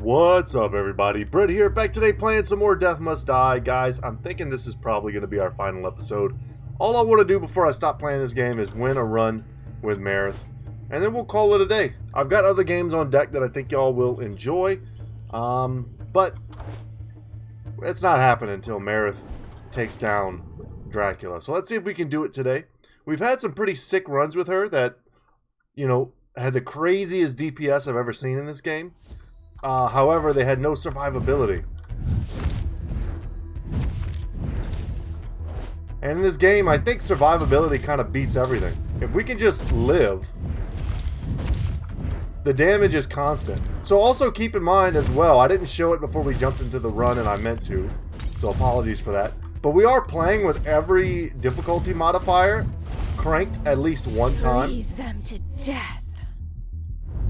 What's up, everybody? Britt here, back today playing some more Death Must Die. Guys, I'm thinking this is probably going to be our final episode. All I want to do before I stop playing this game is win a run with Marith, and then we'll call it a day. I've got other games on deck that I think y'all will enjoy, but it's not happening until Marith takes down Dracula. So let's see if we can do it today. We've had some pretty sick runs with her that, you know, had the craziest DPS I've ever seen in this game. However, they had no survivability. And in this game, I think survivability kind of beats everything. If we can just live, the damage is constant. So also keep in mind as well, I didn't show it before we jumped into the run and I meant to. So apologies for that. But we are playing with every difficulty modifier cranked at least one time. Freeze them to death.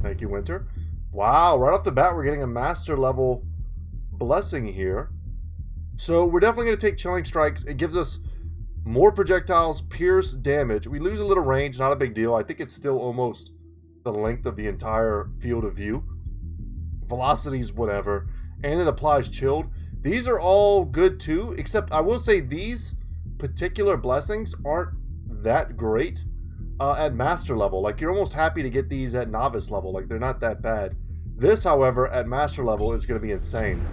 Thank you, Winter. Wow, right off the bat, we're getting a master level blessing here. So we're definitely going to take Chilling Strikes. It gives us more projectiles, pierce damage. We lose a little range, not a big deal. I think it's still almost the length of the entire field of view. Velocities, whatever. And it applies chilled. These are all good too, except I will say these particular blessings aren't that great at master level. Like, you're almost happy to get these at novice level. Like, they're not that bad. This, however, at master level is going to be insane.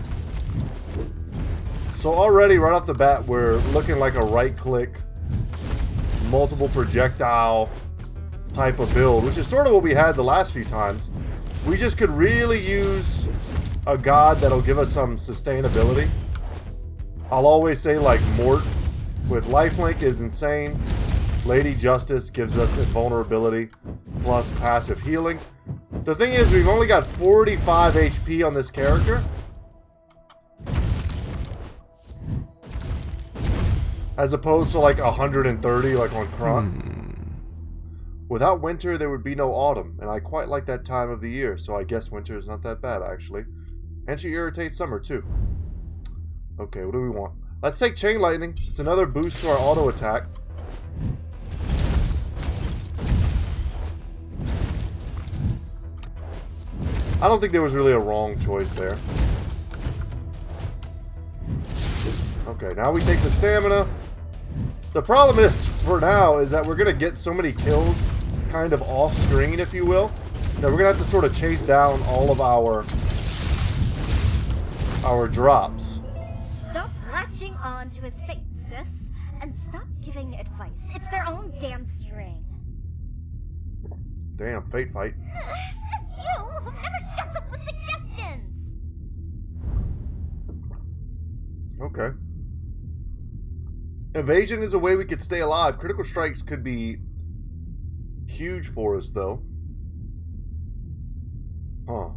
So already, right off the bat, we're looking like a right-click, multiple projectile type of build, which is sort of what we had the last few times. We just could really use a god that'll give us some sustainability. I'll always say, like, Mort with lifelink is insane. Lady Justice gives us invulnerability plus passive healing. The thing is, we've only got 45 HP on this character. As opposed to like 130 like on Kron. Without winter, there would be no autumn. And I quite like that time of the year. So I guess winter is not that bad, actually. And she irritates summer, too. Okay, what do we want? Let's take Chain Lightning. It's another boost to our auto attack. I don't think there was really a wrong choice there. Okay, now we take the stamina. The problem is, for now, is that we're going to get so many kills kind of off screen, if you will, that we're going to have to sort of chase down all of our drops. Stop latching on to his fate, sis, and stop giving advice. It's their own damn string. Damn, fate fight. It's you who never shuts up with suggestions. Okay. Evasion is a way we could stay alive. Critical strikes could be huge for us, though. Huh.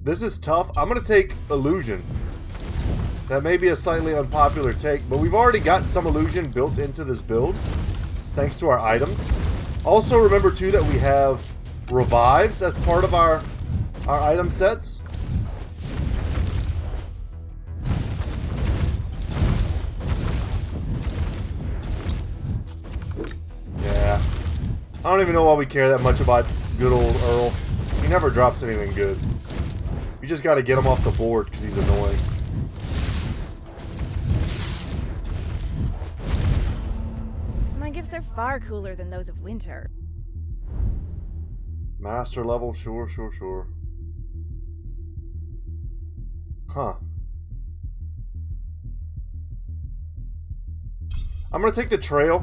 This is tough. I'm going to take Illusion. That may be a slightly unpopular take, but we've already got some Illusion built into this build, thanks to our items. Also, remember, too, that we have Revives as part of our item sets. Yeah. I don't even know why we care that much about good old Earl. He never drops anything good. You just got to get him off the board because he's annoying. My gifts are far cooler than those of winter. Master level, sure. Huh. I'm going to take the trail.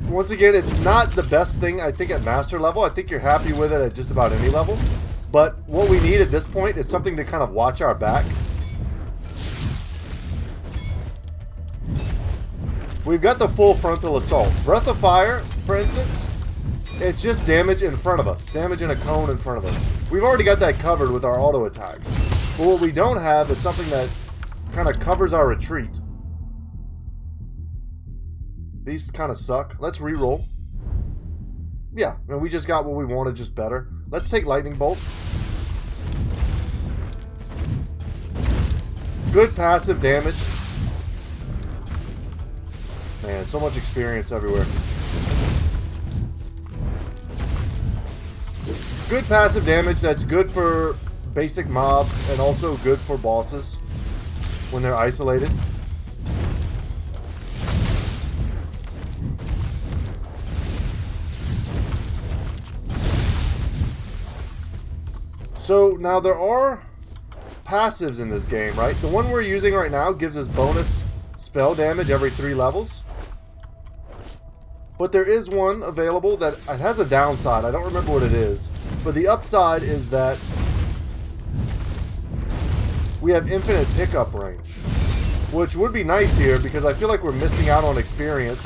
Once again, it's not the best thing, I think, at master level. I think you're happy with it at just about any level. But what we need at this point is something to kind of watch our back. We've got the full frontal assault. Breath of Fire, for instance, it's just damage in front of us. Damage in a cone in front of us. We've already got that covered with our auto attacks. But what we don't have is something that kind of covers our retreat. These kind of suck. Let's re-roll. Yeah, and we just got what we wanted, just better. Let's take Lightning Bolt. Good passive damage. Man, so much experience everywhere. Good passive damage that's good for basic mobs and also good for bosses when they're isolated. So now there are passives in this game, right? The one we're using right now gives us bonus spell damage every 3 levels. But there is one available that it has a downside. I don't remember what it is. But the upside is that we have infinite pickup range. Which would be nice here because I feel like we're missing out on experience.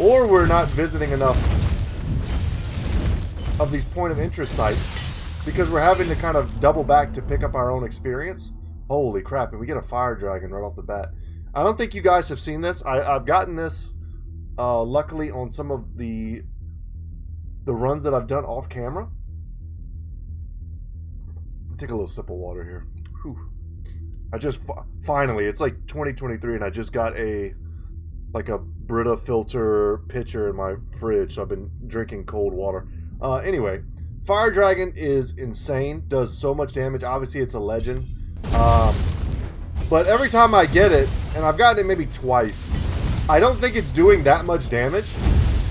Or we're not visiting enough of these point of interest sites. Because we're having to kind of double back to pick up our own experience. Holy crap, and we get a fire dragon right off the bat. I don't think you guys have seen this. I've gotten this, luckily, on some of the runs that I've done off camera. Take a little sip of water here. Whew. I just, finally, it's like 2023 and I just got a Brita filter pitcher in my fridge. So I've been drinking cold water. Anyway. Fire Dragon is insane, does so much damage. Obviously, it's a legend. But every time I get it, and I've gotten it maybe twice, I don't think it's doing that much damage.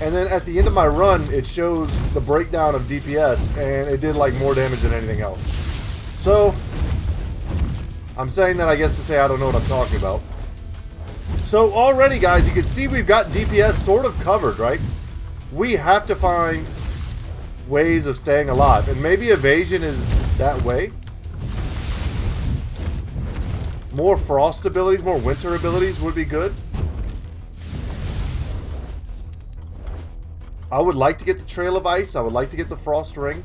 And then at the end of my run, it shows the breakdown of DPS, and it did like more damage than anything else. So, I'm saying that I guess to say I don't know what I'm talking about. So already, guys, you can see we've got DPS sort of covered, right? We have to find ways of staying alive, and maybe evasion is that way. More frost abilities, more winter abilities would be good. I would like to get the Trail of Ice. I would like to get the Frost Ring.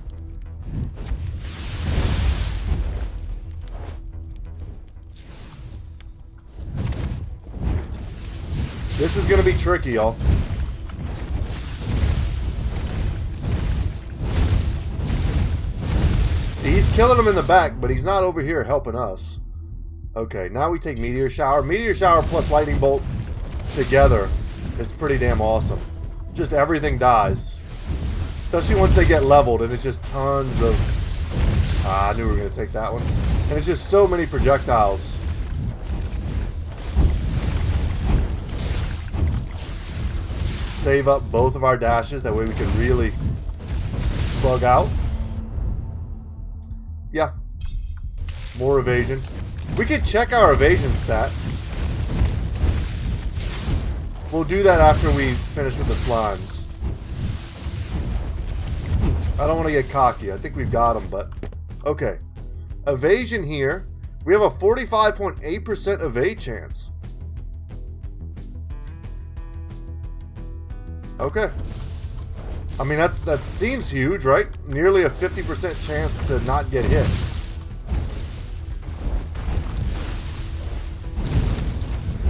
This is going to be tricky, y'all. See, he's killing him in the back, but he's not over here helping us. Okay, now we take Meteor Shower. Meteor Shower plus Lightning Bolt together is pretty damn awesome. Just everything dies. Especially once they get leveled, and it's just tons of... I knew we were going to take that one. And it's just so many projectiles. Save up both of our dashes, that way we can really bug out. Yeah. More evasion. We could check our evasion stat. We'll do that after we finish with the slimes. I don't want to get cocky. I think we've got them, but... Okay. Evasion here. We have a 45.8% evade chance. Okay. I mean, that seems huge, right? Nearly a 50% chance to not get hit.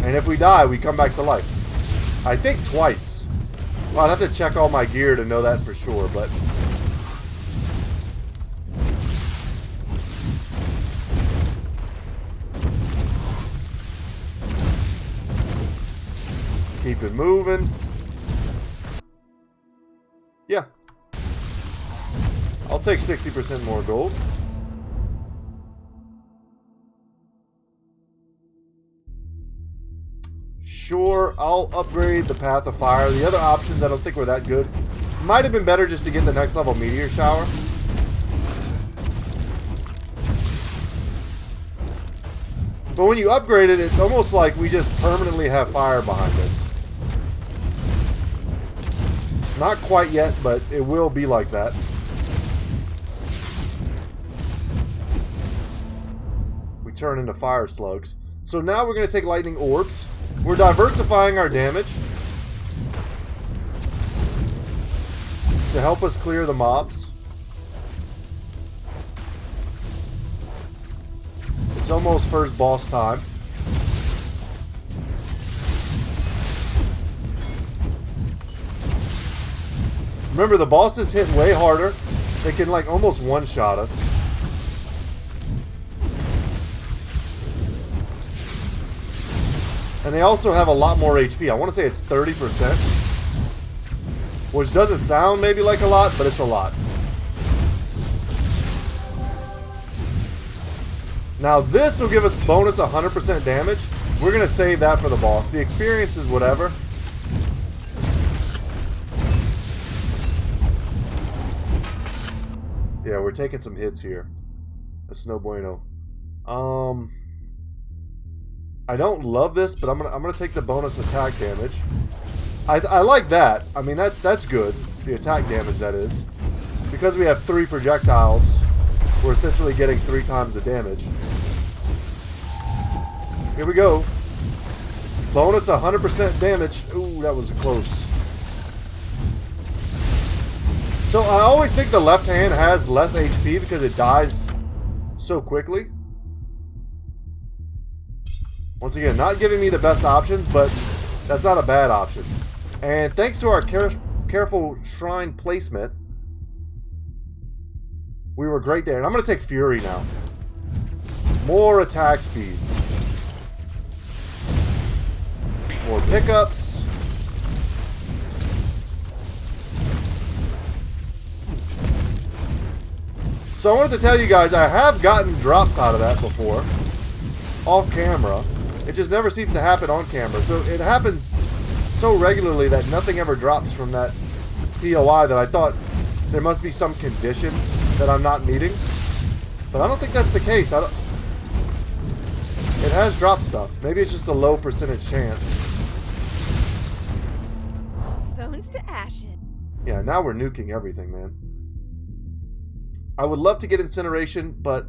And if we die, we come back to life. I think twice. Well, I'd have to check all my gear to know that for sure, but... Keep it moving. Yeah. I'll take 60% more gold. Sure, I'll upgrade the Path of Fire. The other options I don't think were that good. Might have been better just to get the next level Meteor Shower. But when you upgrade it, it's almost like we just permanently have fire behind us. Not quite yet, but it will be like that. We turn into fire slugs. So now we're going to take lightning orbs. We're diversifying our damage to help us clear the mobs. It's almost first boss time. Remember, the bosses hit way harder. They can like almost one-shot us. And they also have a lot more HP. I want to say it's 30%. Which doesn't sound maybe like a lot, but it's a lot. Now this will give us bonus 100% damage. We're going to save that for the boss. The experience is whatever. Yeah, we're taking some hits here. That's no bueno. I don't love this, but I'm gonna take the bonus attack damage. I like that. I mean, that's good. The attack damage, that is. Because we have 3 projectiles, we're essentially getting 3 times the damage. Here we go. Bonus 100% damage. Ooh, that was close. So I always think the left hand has less HP because it dies so quickly. Once again, not giving me the best options, but that's not a bad option. And thanks to our careful shrine placement, we were great there. And I'm going to take Fury now. More attack speed. More pickups. So I wanted to tell you guys, I have gotten drops out of that before. Off camera. It just never seems to happen on camera. So it happens so regularly that nothing ever drops from that POI that I thought there must be some condition that I'm not meeting. But I don't think that's the case. It has dropped stuff. Maybe it's just a low percentage chance. Bones to ashes. Yeah, now we're nuking everything, man. I would love to get incineration, but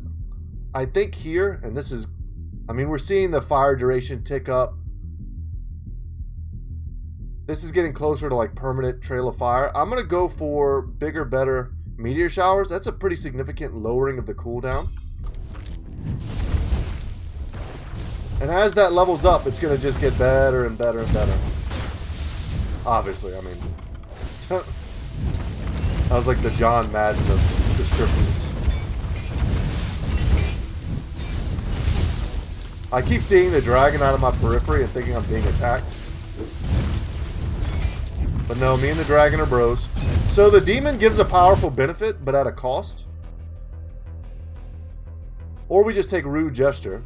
I think here, and this is, I mean, we're seeing the fire duration tick up. This is getting closer to like permanent trail of fire. I'm going to go for bigger, better meteor showers. That's a pretty significant lowering of the cooldown. And as that levels up, it's going to just get better and better and better. Obviously, I mean, that was like the John Madden of descriptions. I keep seeing the dragon out of my periphery and thinking I'm being attacked. But no, me and the dragon are bros. So the demon gives a powerful benefit, but at a cost. Or we just take Rude Gesture.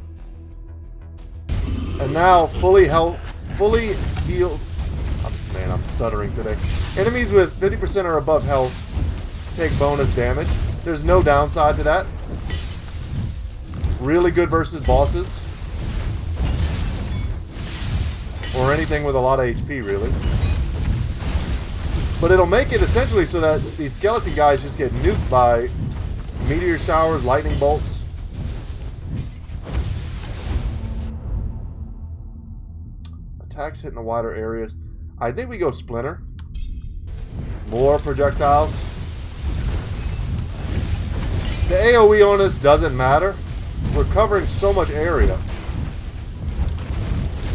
And now fully healed. Oh, man, I'm stuttering today. Enemies with 50% or above health take bonus damage. There's no downside to that. Really good versus bosses. Or anything with a lot of HP, really. But it'll make it essentially so that these skeleton guys just get nuked by meteor showers, lightning bolts. Attacks hitting the wider areas. I think we go Splinter. More projectiles. The AoE on this doesn't matter. We're covering so much area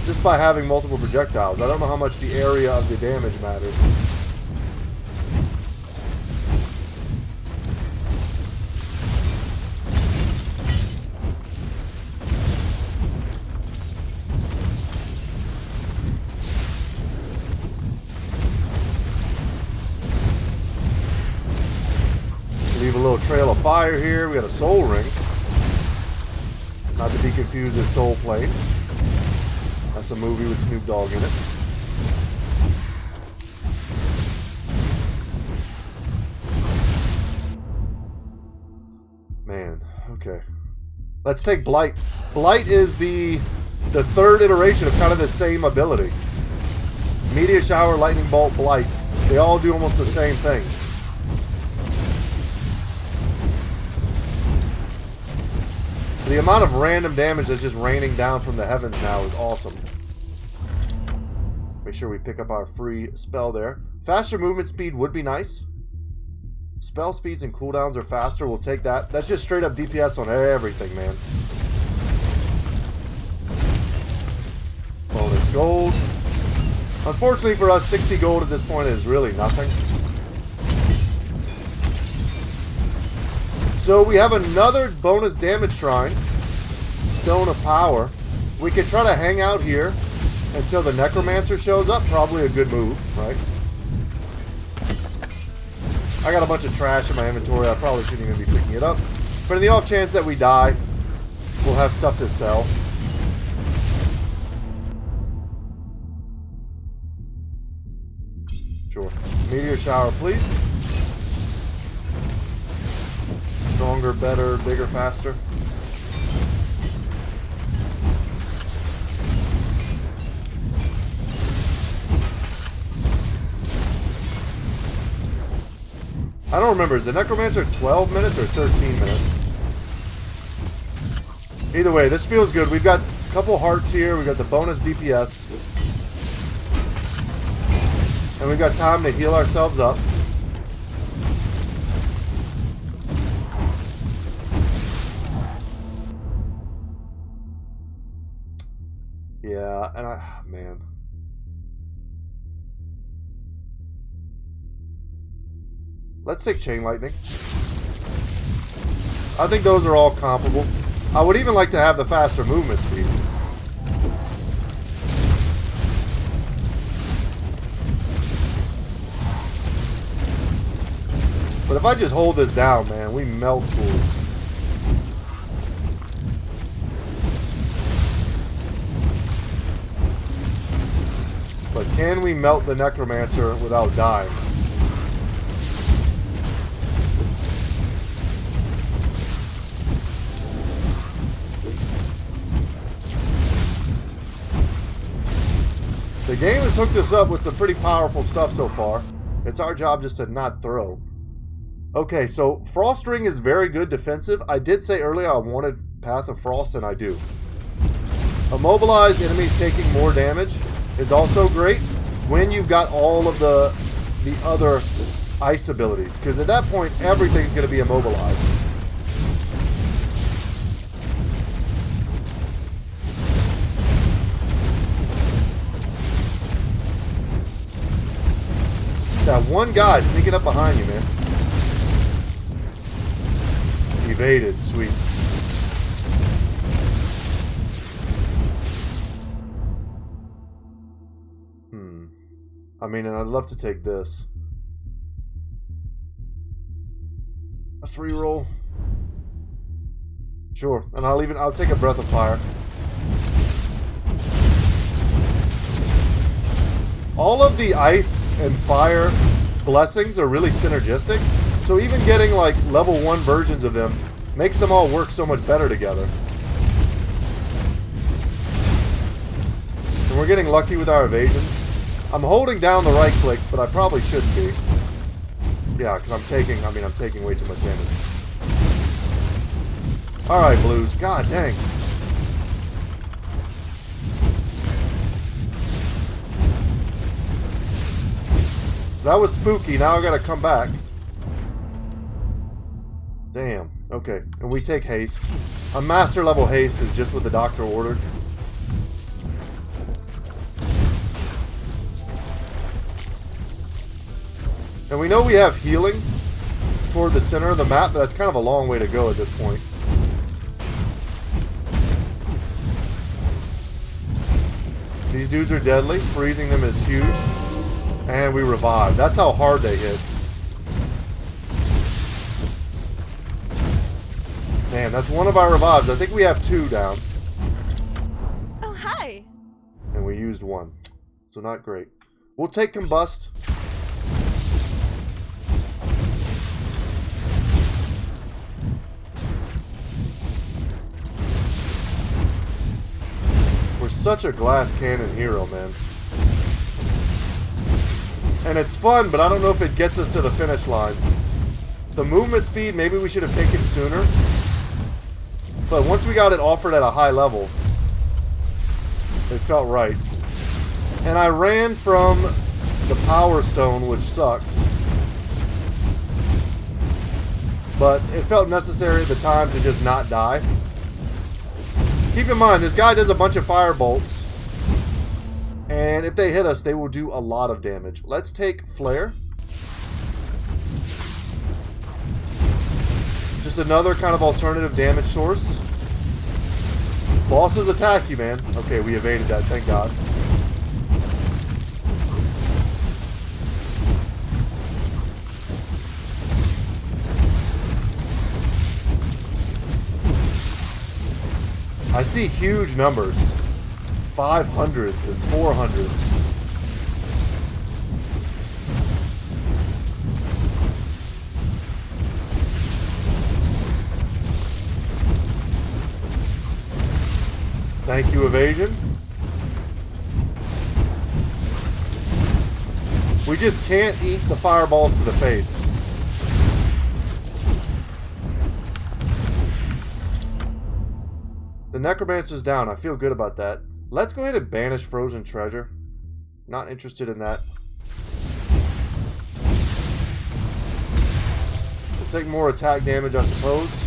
just by having multiple projectiles. I don't know how much the area of the damage matters. Leave a little trail of fire here. We got a soul ring. Not to be confused with Soul Plane. That's a movie with Snoop Dogg in it. Man, okay. Let's take Blight. Blight is the third iteration of kind of the same ability. Meteor Shower, Lightning Bolt, Blight. They all do almost the same thing. The amount of random damage that's just raining down from the heavens now is awesome. Make sure we pick up our free spell there. Faster movement speed would be nice. Spell speeds and cooldowns are faster. We'll take that. That's just straight up DPS on everything, man. Bonus gold. Unfortunately for us, 60 gold at this point is really nothing. So we have another bonus damage shrine. Stone of Power. We could try to hang out here until the Necromancer shows up. Probably a good move, right? I got a bunch of trash in my inventory. I probably shouldn't even be picking it up. But in the off chance that we die, we'll have stuff to sell. Sure. Meteor shower, please. Stronger, better, bigger, faster. I don't remember. Is the Necromancer 12 minutes or 13 minutes? Either way, this feels good. We've got a couple hearts here. We've got the bonus DPS. And we've got time to heal ourselves up. Yeah, and man. Let's take Chain Lightning. I think those are all comparable. I would even like to have the faster movement speed. But if I just hold this down, man, we melt fools. But can we melt the Necromancer without dying? The game has hooked us up with some pretty powerful stuff so far. It's our job just to not throw. Okay, so Frost Ring is very good defensive. I did say earlier I wanted Path of Frost, and I do. Immobilized enemies taking more damage is also great when you've got all of the other ice abilities, because at that point everything's going to be immobilized. That one guy sneaking up behind you, man. Evaded, sweet. I mean, and I'd love to take this. Let's reroll. Sure, and I'll take a Breath of Fire. All of the ice and fire blessings are really synergistic, so even getting like level 1 versions of them makes them all work so much better together. And we're getting lucky with our evasions. I'm holding down the right click, but I probably shouldn't be. Yeah, because I'm taking way too much damage. Alright, Blues. God dang. That was spooky. Now I gotta come back. Damn. Okay. And we take haste. A master level haste is just what the doctor ordered. And we know we have healing toward the center of the map, but that's kind of a long way to go at this point. These dudes are deadly. Freezing them is huge. And we revive. That's how hard they hit. Man, that's one of our revives. I think we have 2 down. Oh, hi. And we used 1. So not great. We'll take Combust. We're such a glass cannon hero, man. And it's fun, but I don't know if it gets us to the finish line. The movement speed, maybe we should have taken sooner. But once we got it offered at a high level, it felt right. And I ran from the Power Stone, which sucks. But it felt necessary at the time to just not die. Keep in mind, this guy does a bunch of fire bolts. And if they hit us, they will do a lot of damage. Let's take Flare. Just another kind of alternative damage source. Bosses attack you, man. Okay, we evaded that, thank God. I see huge numbers. 500s and 400s. Thank you, evasion. We just can't eat the fireballs to the face. The necromancer's down. I feel good about that. Let's go ahead and banish frozen treasure. Not interested in that. We'll take more attack damage, I suppose.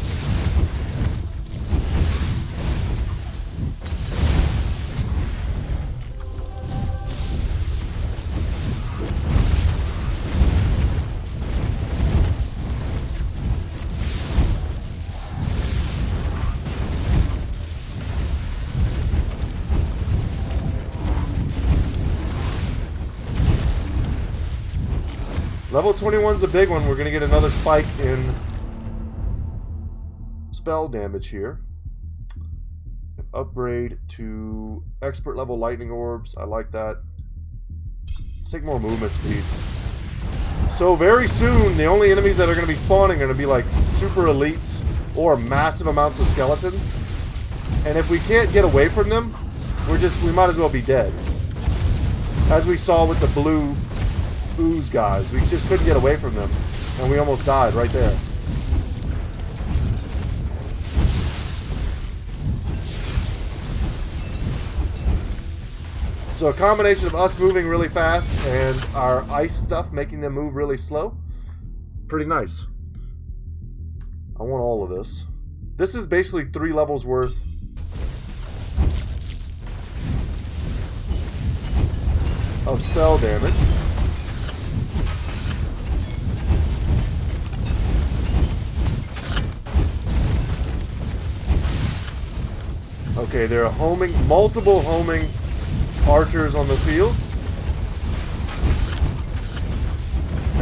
Level 21's a big one. We're going to get another spike in spell damage here. Upgrade to expert level lightning orbs. I like that. Let's take more movement speed. So very soon, the only enemies that are going to be spawning are going to be like super elites or massive amounts of skeletons. And if we can't get away from them, we might as well be dead. As we saw with the blue ooze guys, we just couldn't get away from them, and we almost died right there. So a combination of us moving really fast and our ice stuff making them move really slow. Pretty nice. I want all of this. This is basically 3 levels worth. Of spell damage. Okay, there are multiple homing archers on the field.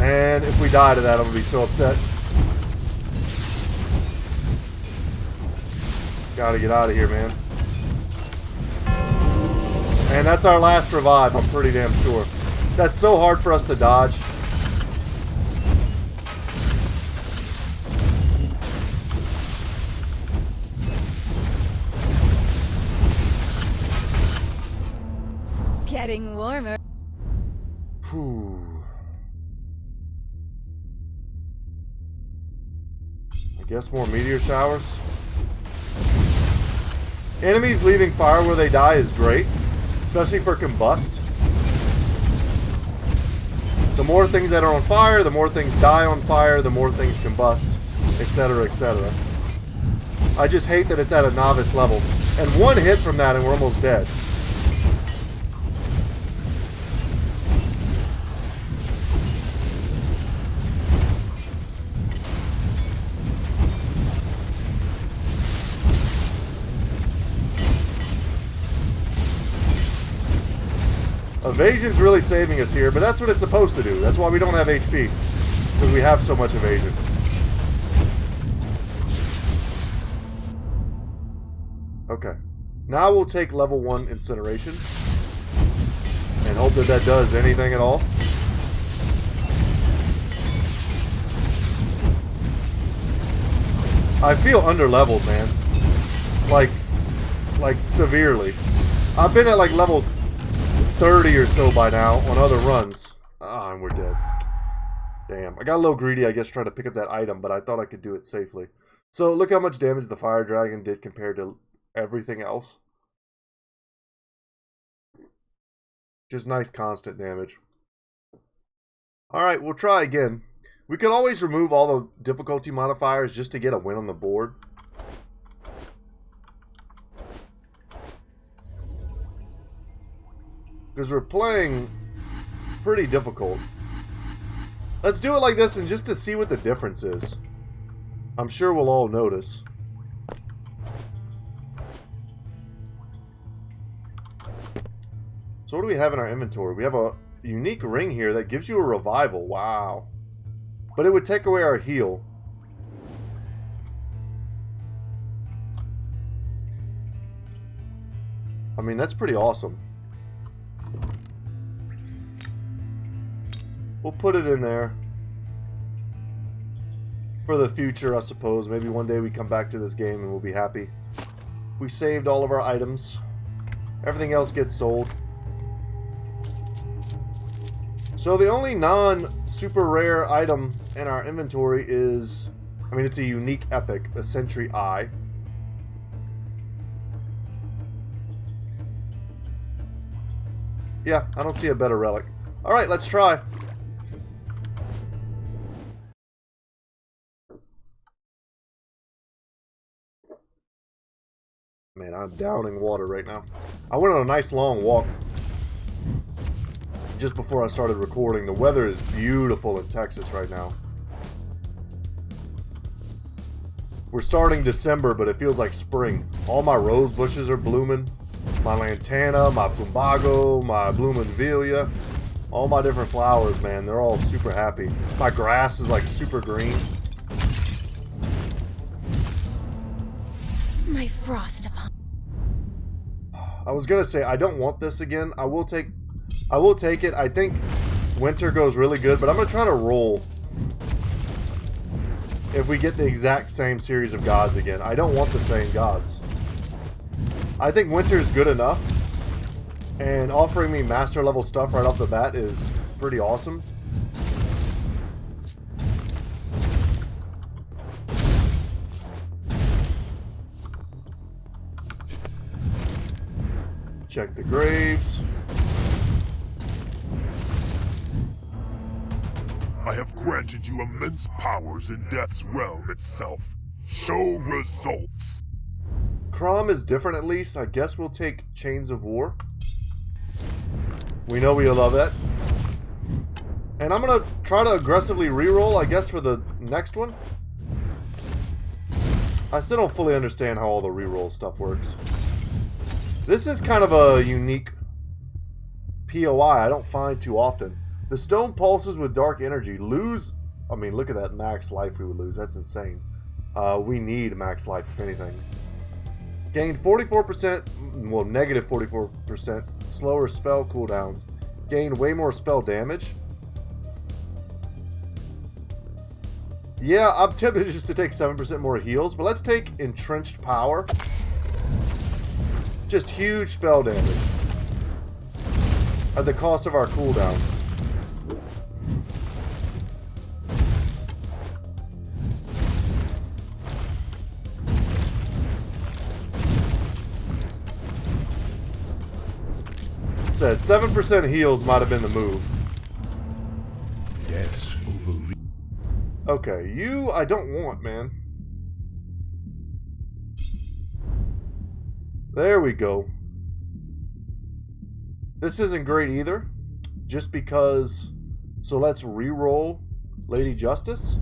And if we die to that, I'm going to be so upset. Gotta get out of here, man. And that's our last revive, I'm pretty damn sure. That's so hard for us to dodge. Getting warmer. Whew. I guess more meteor showers. Enemies leaving fire where they die is great, especially for combust. The more things that are on fire, the more things die on fire, the more things combust, etc., etc. I just hate that it's at a novice level. And one hit from that and we're almost dead. Evasion's really saving us here, but that's what it's supposed to do. That's why we don't have HP, because we have so much evasion. Okay. Now we'll take level 1 incineration and hope that that does anything at all. I feel underleveled, man. Like severely. I've been at like level 30 or so by now on other runs. Ah, and we're dead. Damn. I got a little greedy, I guess, trying to pick up that item, but I thought I could do it safely. So look how much damage the fire dragon did compared to everything else. Just nice constant damage. Alright, we'll try again. We could always remove all the difficulty modifiers just to get a win on the board. Because we're playing pretty difficult. Let's do it like this and just to see what the difference is. I'm sure we'll all notice. So what do we have in our inventory? We have a unique ring here that gives you a revival. Wow. But it would take away our heal. I mean, that's pretty awesome. We'll put it in there. For the future, I suppose. Maybe one day we come back to this game and we'll be happy. We saved all of our items. Everything else gets sold. So the only non-super rare item in our inventory is... I mean, it's a unique epic, the Sentry Eye. Yeah, I don't see a better relic. Alright, let's try. Man, I'm downing water right now. I went on a nice long walk just before I started recording. The weather is beautiful in Texas right now. We're starting December, but it feels like spring. All my rose bushes are blooming. My lantana, my plumbago, my blumenvilia. All my different flowers, man. They're all super happy. My grass is like super green. My frost upon. I was gonna say I don't want this again. I will take it. I think winter goes really good, but I'm gonna try to roll if we get the exact same series of gods again. I don't want the same gods. I think winter is good enough, and offering me master level stuff right off the bat is pretty awesome. Check the graves. I have granted you immense powers in Death's realm itself. Show results. Crom is different at least. I guess we'll take Chains of War. We know we love that. And I'm going to try to aggressively reroll, I guess, for the next one. I still don't fully understand how all the reroll stuff works. This is kind of a unique POI I don't find too often. The stone pulses with dark energy. Lose... I mean, look at that max life we would lose. That's insane. We need max life, if anything. Gain 44%... Well, negative 44% slower spell cooldowns. Gain way more spell damage. Yeah, I'm tempted just to take 7% more heals. But let's take Entrenched Power. Just huge spell damage at the cost of our cooldowns. Said 7% heals might have been the move. Yes, Okay, you I don't want, man. There we go. This isn't great either. Just because... So let's re-roll Lady Justice.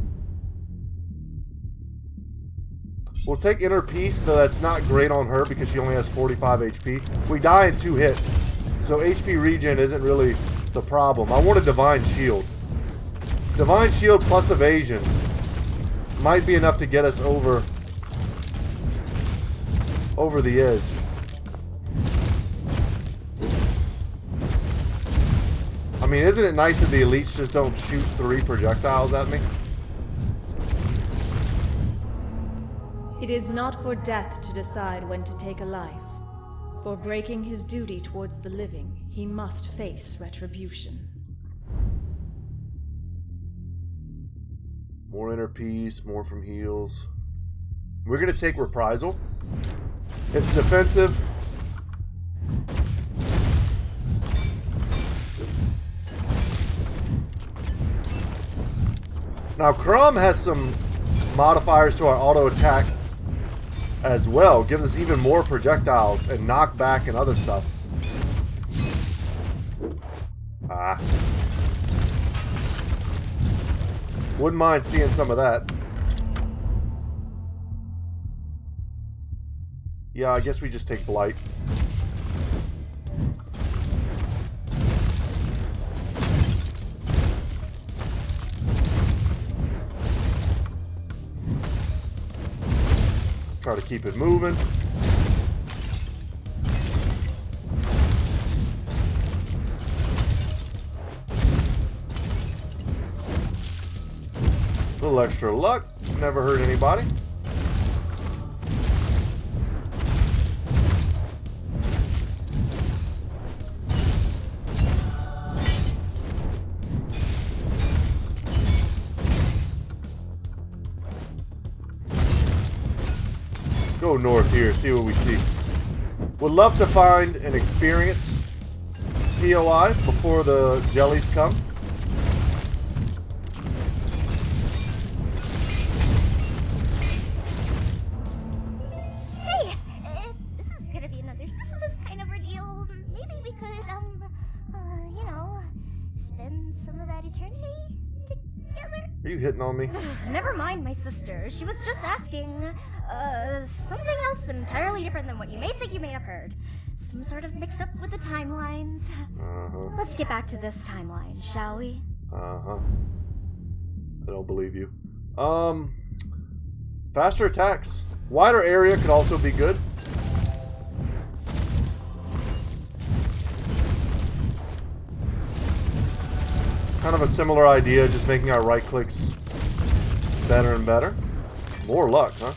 We'll take Inner Peace, though that's not great on her because she only has 45 HP. We die in 2 hits. So HP regen isn't really the problem. I want a Divine Shield. Divine Shield plus Evasion might be enough to get us over the edge. I mean, isn't it nice that the elites just don't shoot 3 projectiles at me? It is not for death to decide when to take a life. For breaking his duty towards the living, he must face retribution. More Inner Peace, more from heals. We're going to take Reprisal. It's defensive. Now, Crom has some modifiers to our auto attack as well. Gives us even more projectiles and knockback and other stuff. Wouldn't mind seeing some of that. Yeah, I guess we just take Blight. Try to keep it moving. little extra luck. Never hurt anybody. Go north here, see what we see. Would love to find an experience POI before the jellies come. Hey, this is gonna be another Sisyphus kind of ordeal. Maybe we could, you know, spend some of that eternity together. Are you hitting on me? Never mind my sister. She was just asking, something else entirely different than what you may think you may have heard. Some sort of mix-up with the timelines. Let's get back to this timeline, shall we? I don't believe you. Faster attacks. Wider area could also be good. Kind of a similar idea, just making our right clicks better and better. More luck, huh?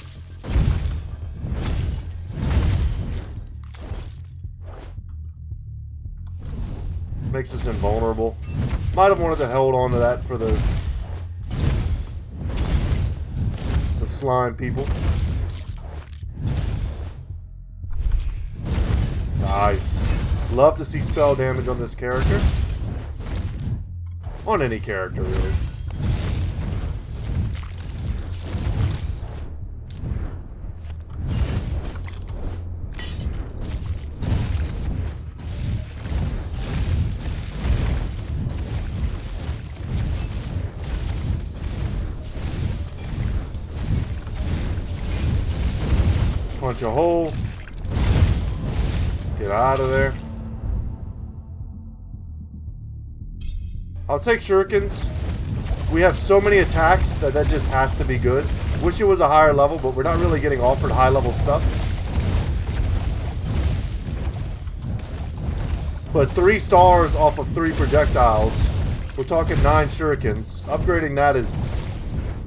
Makes us invulnerable. Might have wanted to hold on to that for the slime people. Nice. Love to see spell damage on this character. On any character, really. Punch a hole. Get out of there. I'll take shurikens. We have so many attacks that just has to be good. Wish it was a higher level, but we're not really getting offered high level stuff. But 3 stars off of 3 projectiles. We're talking 9 shurikens. Upgrading that is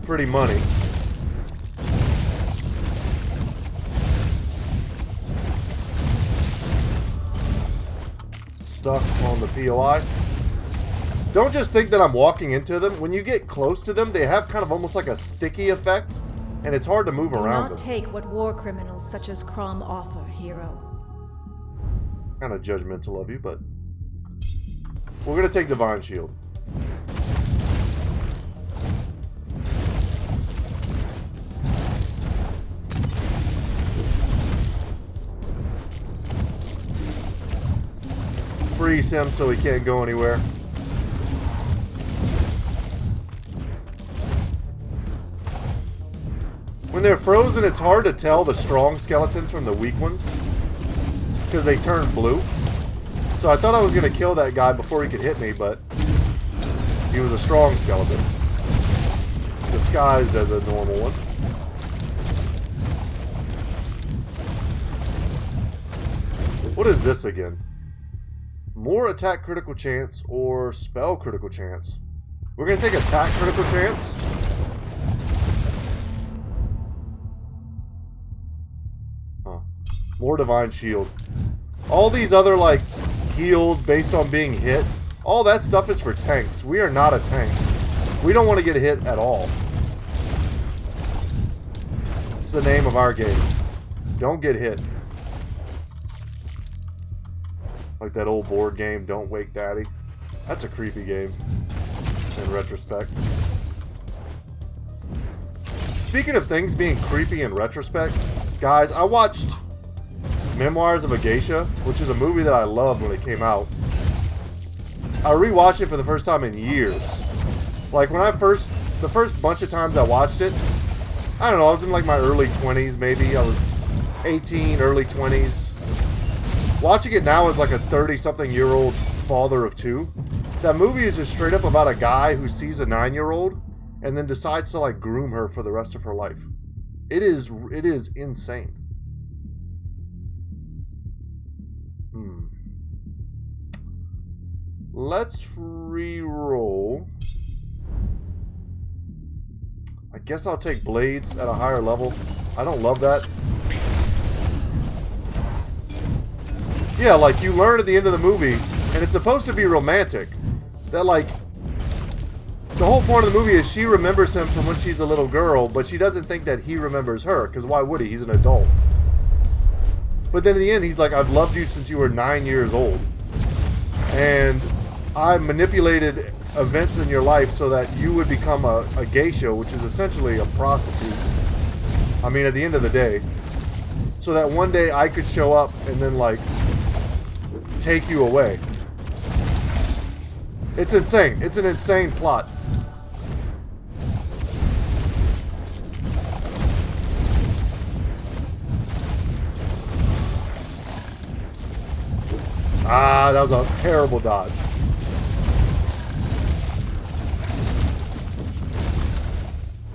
pretty money. Stuck on the POI. Don't just think that I'm walking into them. When you get close to them, they have kind of almost like a sticky effect, and it's hard to move around them. Do not take what war criminals such as Crom offer, hero. Kind of judgmental of you, but we're gonna take Divine Shield. Freeze him so he can't go anywhere. When they're frozen, it's hard to tell the strong skeletons from the weak ones because they turn blue. So I thought I was going to kill that guy before he could hit me, but he was a strong skeleton disguised as a normal one. What is this again? More attack critical chance or spell critical chance? We're going to take attack critical chance. Huh. More divine shield. All these other like heals based on being hit, all that stuff is for tanks. We are not a tank. We don't want to get hit at all. It's the name of our game. Don't get hit. Like that old board game, Don't Wake Daddy. That's a creepy game, in retrospect. Speaking of things being creepy in retrospect, guys, I watched Memoirs of a Geisha, which is a movie that I loved when it came out. I rewatched it for the first time in years. Like, when the first bunch of times I watched it, I don't know, I was in like my early 20s maybe. I was 18, early 20s. Watching it now as like a 30-something-year-old father of 2, that movie is just straight up about a guy who sees a 9-year-old and then decides to like groom her for the rest of her life. It is insane. Let's re-roll. I guess I'll take blades at a higher level. I don't love that. Yeah, like you learn at the end of the movie, and it's supposed to be romantic. That like, the whole point of the movie is she remembers him from when she's a little girl, but she doesn't think that he remembers her, because why would he? He's an adult. But then in the end, he's like, I've loved you since you were 9 years old. And I manipulated events in your life so that you would become a geisha, which is essentially a prostitute. I mean, at the end of the day. So that one day I could show up and then, like, take you away. It's insane. It's an insane plot. Ah, that was a terrible dodge.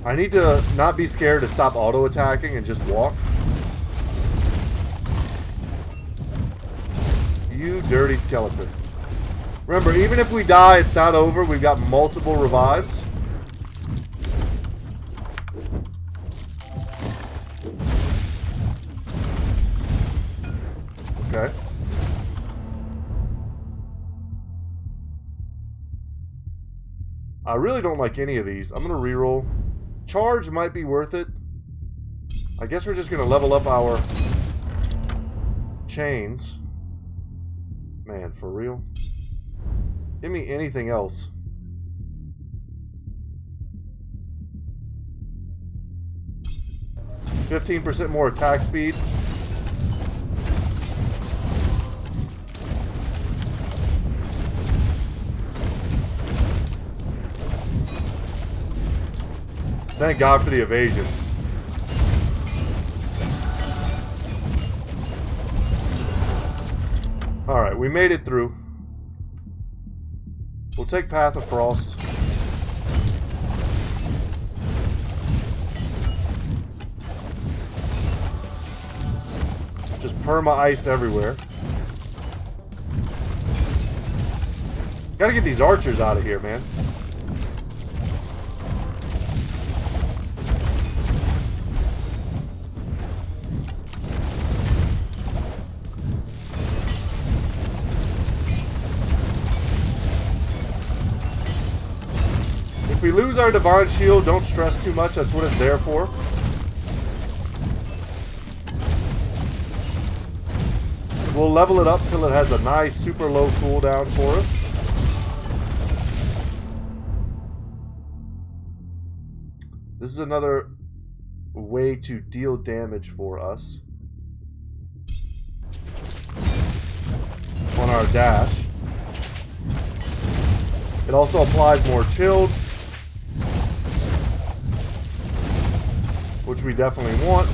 I need to not be scared to stop auto-attacking and just walk. You dirty skeleton. Remember, even if we die, it's not over. We've got multiple revives. Okay. I really don't like any of these. I'm going to reroll. Charge might be worth it. I guess we're just going to level up our chains. Man, for real? Give me anything else. %15 more attack speed. Thank God for the evasion. Alright, we made it through. We'll take Path of Frost. Just perma ice everywhere. Gotta get these archers out of here, man. If we lose our Divine Shield, don't stress too much. That's what it's there for. We'll level it up till it has a nice super low cooldown for us. This is another way to deal damage for us on our dash. It also applies more chilled, which we definitely want.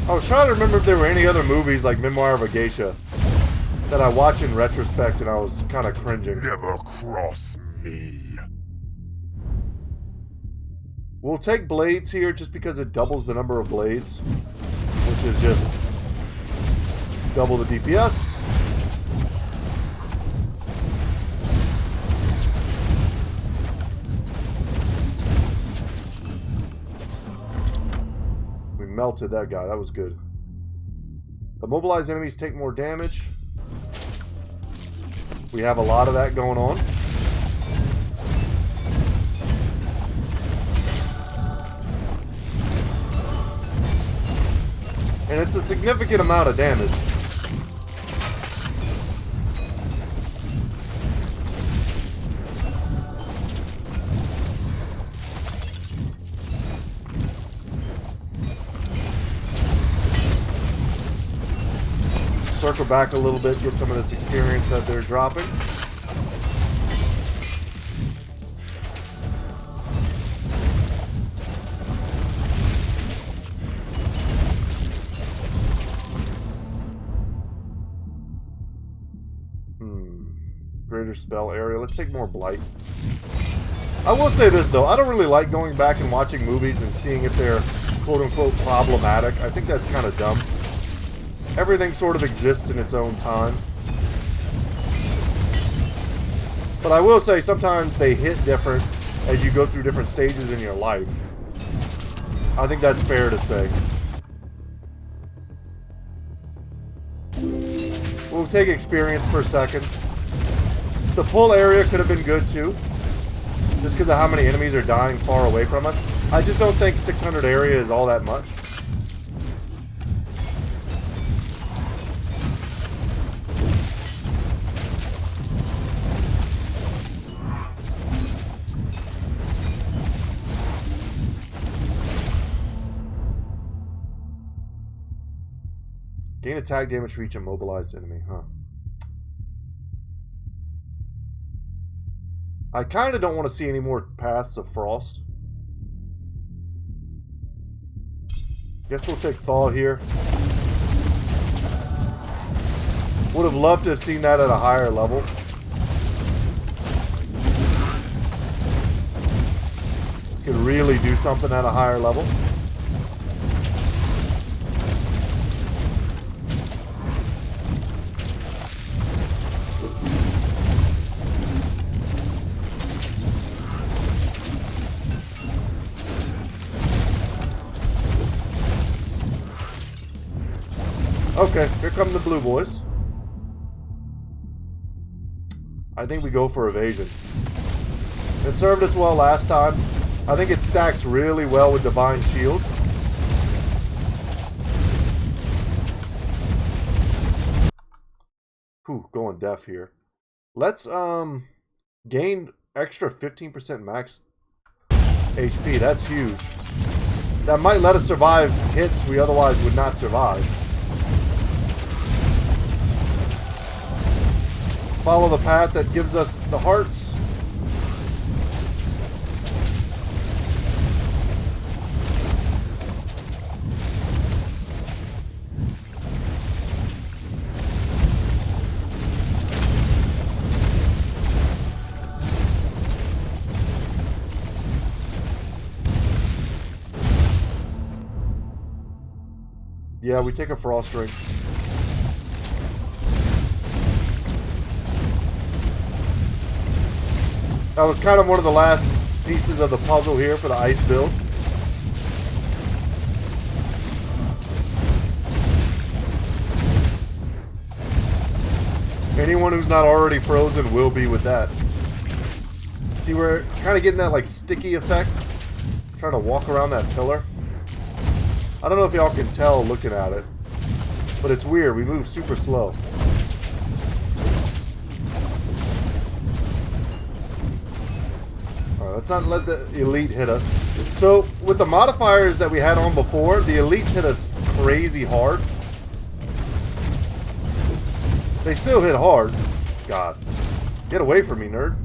I was trying to remember if there were any other movies like Memoir of a Geisha that I watch in retrospect and I was kind of cringing. Never cross me. We'll take blades here just because it doubles the number of blades, which is just double the DPS. We melted that guy. That was good. The mobilized enemies take more damage. We have a lot of that going on. And it's a significant amount of damage. Circle back a little bit, get some of this experience that they're dropping. greater spell area. Let's take more blight. I will say this though, I don't really like going back and watching movies and seeing if they're quote-unquote problematic. I think that's kind of dumb. Everything sort of exists in its own time. But I will say sometimes they hit different as you go through different stages in your life. I think that's fair to say. We'll take experience per second. The pull area could have been good too, just because of how many enemies are dying far away from us. I just don't think 600 area is all that much. Gain attack damage for each immobilized enemy, huh? I kind of don't want to see any more Paths of Frost. Guess we'll take Thaw here. Would have loved to have seen that at a higher level. Could really do something at a higher level. Okay, here come the blue boys. I think we go for evasion. It served us well last time. I think it stacks really well with Divine Shield. Whew, going deaf here. Let's gain extra 15% max HP. That's huge. That might let us survive hits we otherwise would not survive. Follow the path that gives us the hearts. Yeah, we take a frost ring. That was kind of one of the last pieces of the puzzle here for the ice build. Anyone who's not already frozen will be with that. See, we're kind of getting that like sticky effect. Trying to walk around that pillar. I don't know if y'all can tell looking at it, but it's weird. We move super slow. Let's not let the elite hit us. So, with the modifiers that we had on before, the elites hit us crazy hard. They still hit hard. God. Get away from me, nerd.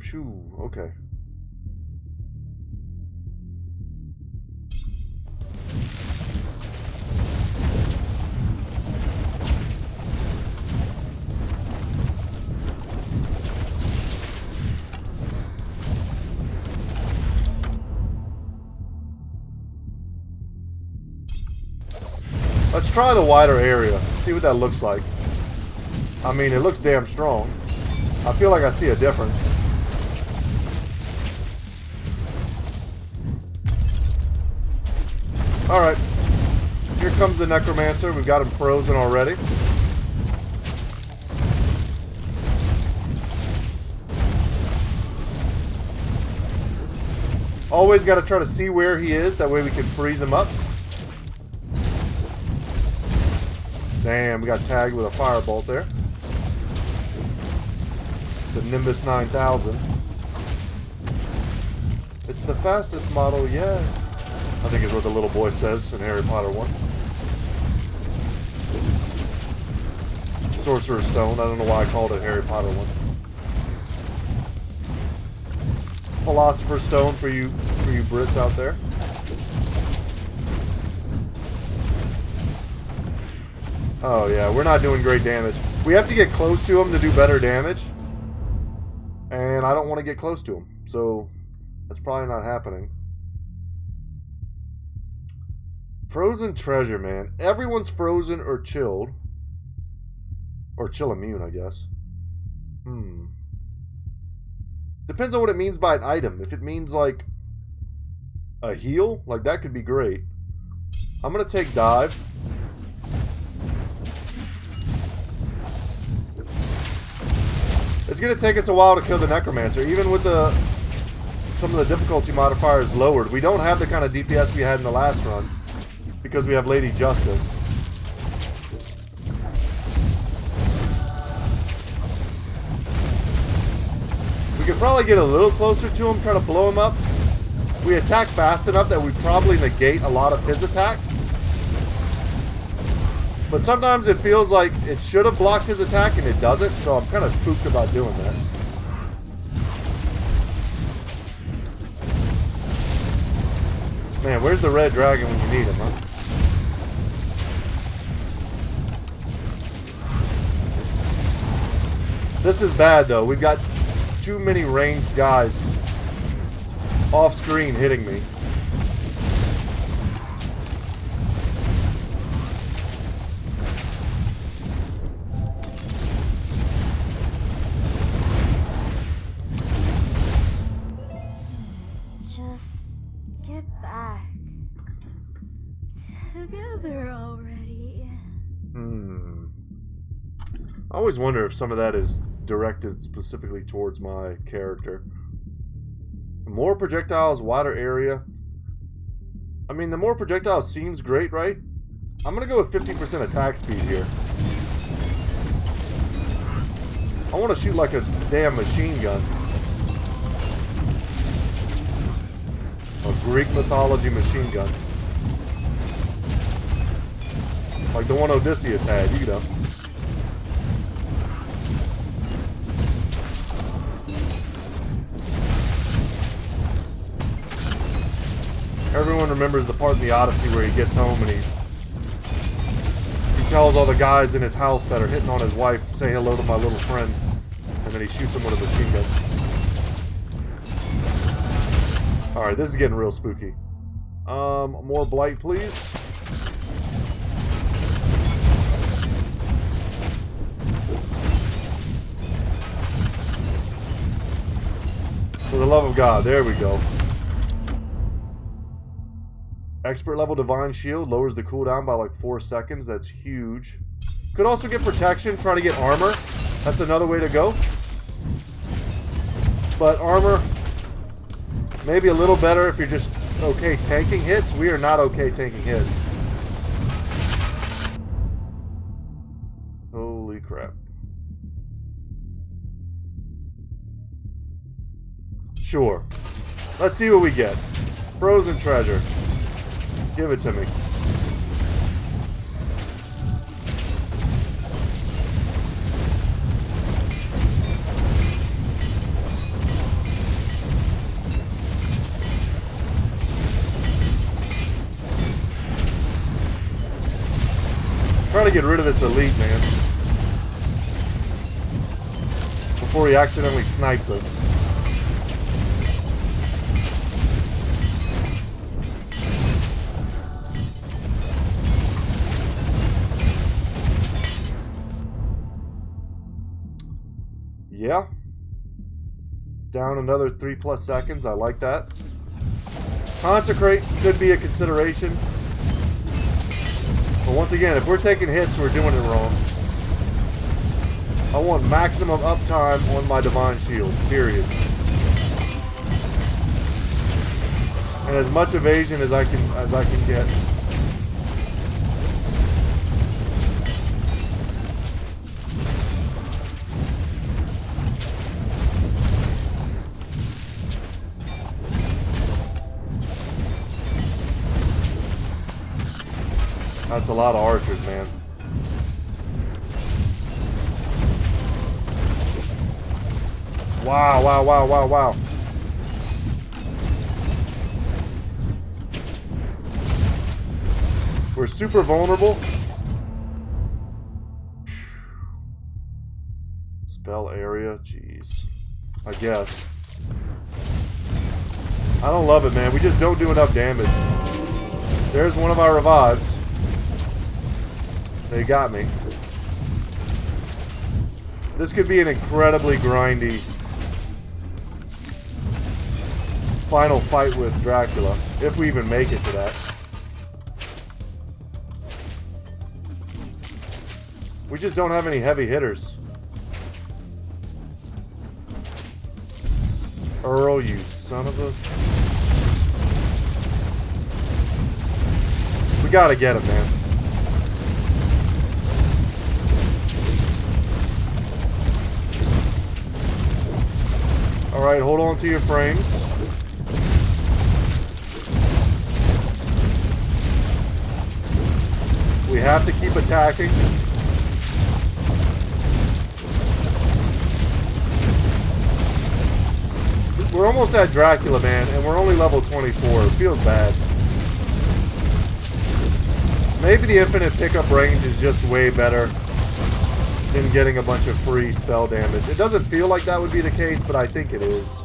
Phew, okay. Let's try the wider area. See what that looks like. I mean, it looks damn strong. I feel like I see a difference. Alright. Here comes the Necromancer. We've got him frozen already. Always got to try to see where he is. That way we can freeze him up. Damn, we got tagged with a firebolt there. The Nimbus 9000. It's the fastest model yet. I think is what the little boy says in Harry Potter 1. Sorcerer's Stone. I don't know why I called it Harry Potter 1. Philosopher's Stone for you Brits out there. Oh yeah, we're not doing great damage. We have to get close to him to do better damage. And I don't want to get close to him. So that's probably not happening. Frozen treasure, man. Everyone's frozen or chilled. Or chill immune, I guess. Depends on what it means by an item. If it means like a heal, like that could be great. I'm gonna take dive. It's gonna take us a while to kill the necromancer, even with some of the difficulty modifiers lowered. We don't have the kind of DPS we had in the last run because we have Lady Justice. We could probably get a little closer to him, try to blow him up. We attack fast enough that we probably negate a lot of his attacks. But sometimes it feels like it should have blocked his attack and it doesn't, so I'm kind of spooked about doing that. Man, where's the red dragon when you need him, huh? This is bad though. We've got too many ranged guys off screen hitting me. Just get back together already. I always wonder if some of that is directed specifically towards my character. More projectiles, wider area. I mean, the more projectiles seems great, right? I'm gonna go with 50% attack speed here. I want to shoot like a damn machine gun. A Greek mythology machine gun. Like the one Odysseus had, you know. Everyone remembers the part in the Odyssey where he gets home and he tells all the guys in his house that are hitting on his wife, say hello to my little friend, and then he shoots them with a machine gun. Alright, this is getting real spooky. More blight, please. For the love of God, there we go. Expert level Divine Shield lowers the cooldown by like 4 seconds. That's huge. Could also get protection, try to get armor. That's another way to go. But armor, maybe a little better if you're just okay tanking hits. We are not okay tanking hits. Holy crap. Sure. Let's see what we get. Frozen treasure. Give it to me. Try to get rid of this elite, man. Before he accidentally snipes us. Yeah. Down another 3+ seconds. I like that. Consecrate could be a consideration. But once again, if we're taking hits, we're doing it wrong. I want maximum uptime on my Divine Shield. Period. And as much evasion as I can get. That's a lot of archers, man. Wow, wow, wow, wow, wow. We're super vulnerable. Spell area? Jeez. I guess. I don't love it, man. We just don't do enough damage. There's one of our revives. They got me. This could be an incredibly grindy final fight with Dracula, if we even make it to that. We just don't have any heavy hitters. Earl, you son of a... We gotta get him, man. Alright, hold on to your frames. We have to keep attacking. We're almost at Dracula, man, and we're only level 24. It feels bad. Maybe the infinite pickup range is just way better than getting a bunch of free spell damage. It doesn't feel like that would be the case, but I think it is.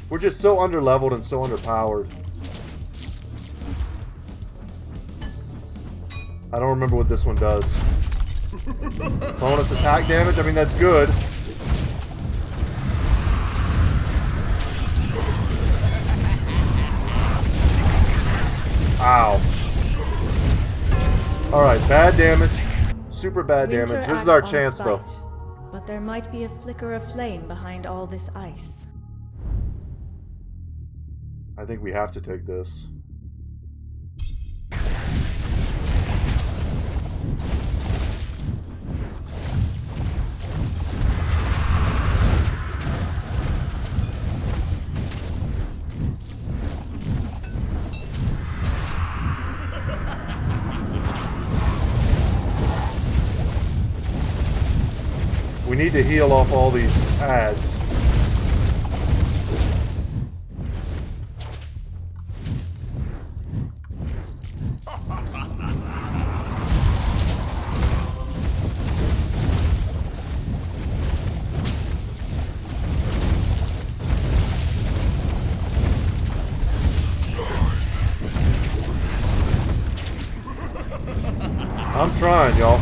We're just so underleveled and so underpowered. I don't remember what this one does. Bonus attack damage? I mean, that's good. Ow. Alright, bad damage. Super bad Winter damage. This is acts our on chance, spite, though. But there might be a flicker of flame behind all this ice. I think we have to take this. We need to heal off all these ads. I'm trying, y'all.